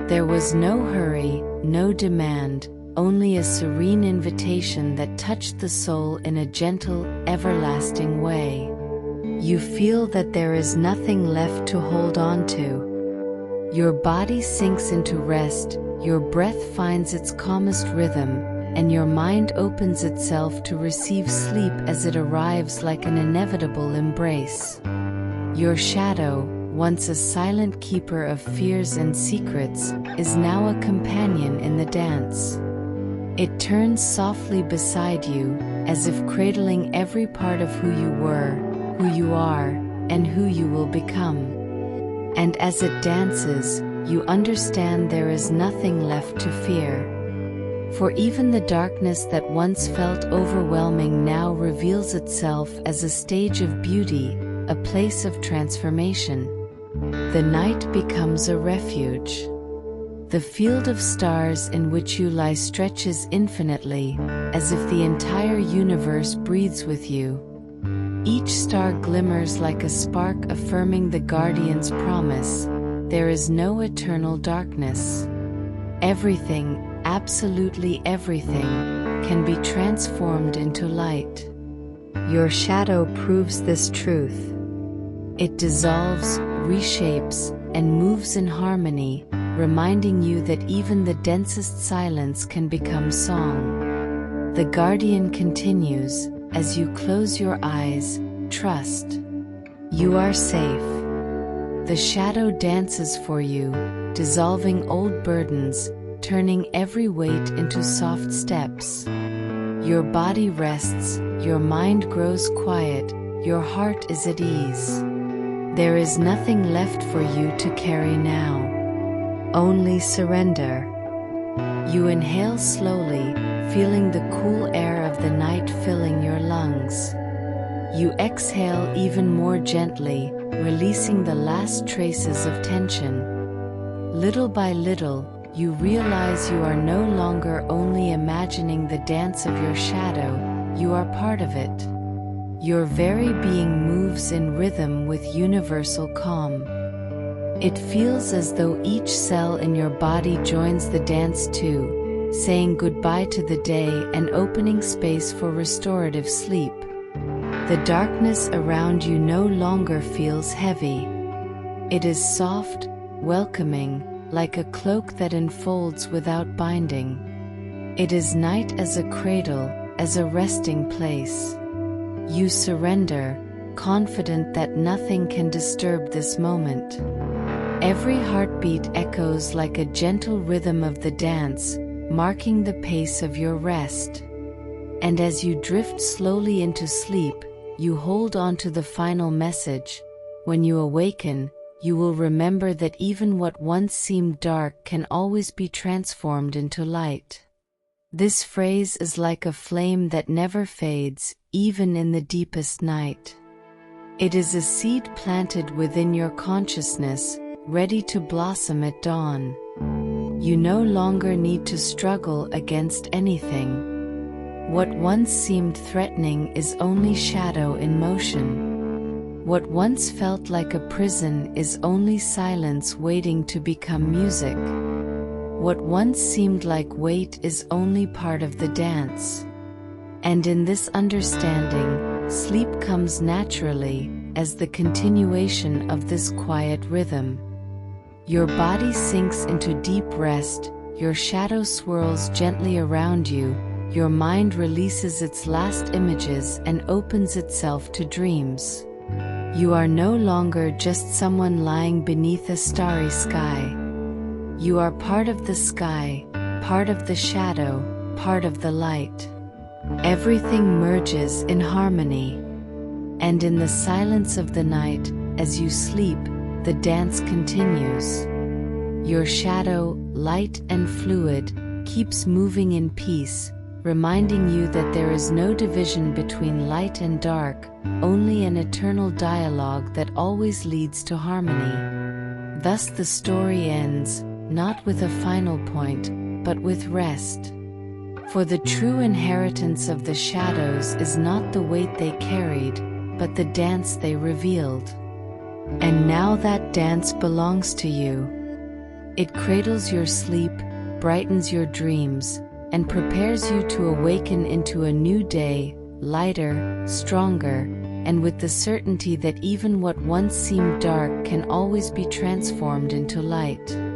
There was no hurry, no demand, only a serene invitation that touched the soul in a gentle, everlasting way. You feel that there is nothing left to hold on to. Your body sinks into rest, your breath finds its calmest rhythm, and your mind opens itself to receive sleep as it arrives like an inevitable embrace. Your shadow, once a silent keeper of fears and secrets, is now a companion in the dance. It turns softly beside you, as if cradling every part of who you were, who you are, and who you will become. And as it dances, you understand there is nothing left to fear. For even the darkness that once felt overwhelming now reveals itself as a stage of beauty, a place of transformation. The night becomes a refuge. The field of stars in which you lie stretches infinitely, as if the entire universe breathes with you. Each star glimmers like a spark affirming the guardian's promise: there is no eternal darkness. Everything, absolutely everything, can be transformed into light. Your shadow proves this truth. It dissolves, reshapes, and moves in harmony, reminding you that even the densest silence can become song. The guardian continues, as you close your eyes, trust. You are safe. The shadow dances for you, dissolving old burdens, turning every weight into soft steps. Your body rests, your mind grows quiet, your heart is at ease. There is nothing left for you to carry now. only surrender. You inhale slowly, feeling the cool air of the night filling your lungs. You exhale even more gently, releasing the last traces of tension. Little by little, you realize you are no longer only imagining the dance of your shadow, you are part of it. Your very being moves in rhythm with universal calm. It feels as though each cell in your body joins the dance too, saying goodbye to the day and opening space for restorative sleep. The darkness around you no longer feels heavy. It is soft, welcoming, like a cloak that enfolds without binding. It is night as a cradle, as a resting place. You surrender, confident that nothing can disturb this moment. Every heartbeat echoes like a gentle rhythm of the dance, marking the pace of your rest. And as you drift slowly into sleep, you hold on to the final message. When you awaken, you will remember that even what once seemed dark can always be transformed into light. This phrase is like a flame that never fades, even in the deepest night. It is a seed planted within your consciousness, ready to blossom at dawn. You no longer need to struggle against anything. What once seemed threatening is only shadow in motion. What once felt like a prison is only silence waiting to become music. What once seemed like weight is only part of the dance. And in this understanding, sleep comes naturally, as the continuation of this quiet rhythm. Your body sinks into deep rest, your shadow swirls gently around you, your mind releases its last images and opens itself to dreams. You are no longer just someone lying beneath a starry sky. You are part of the sky, part of the shadow, part of the light. Everything merges in harmony. And in the silence of the night, as you sleep, the dance continues. Your shadow, light and fluid, keeps moving in peace, reminding you that there is no division between light and dark, only an eternal dialogue that always leads to harmony. Thus the story ends, not with a final point, but with rest. For the true inheritance of the shadows is not the weight they carried, but the dance they revealed. And now that dance belongs to you. It cradles your sleep, brightens your dreams, and prepares you to awaken into a new day, lighter, stronger, and with the certainty that even what once seemed dark can always be transformed into light.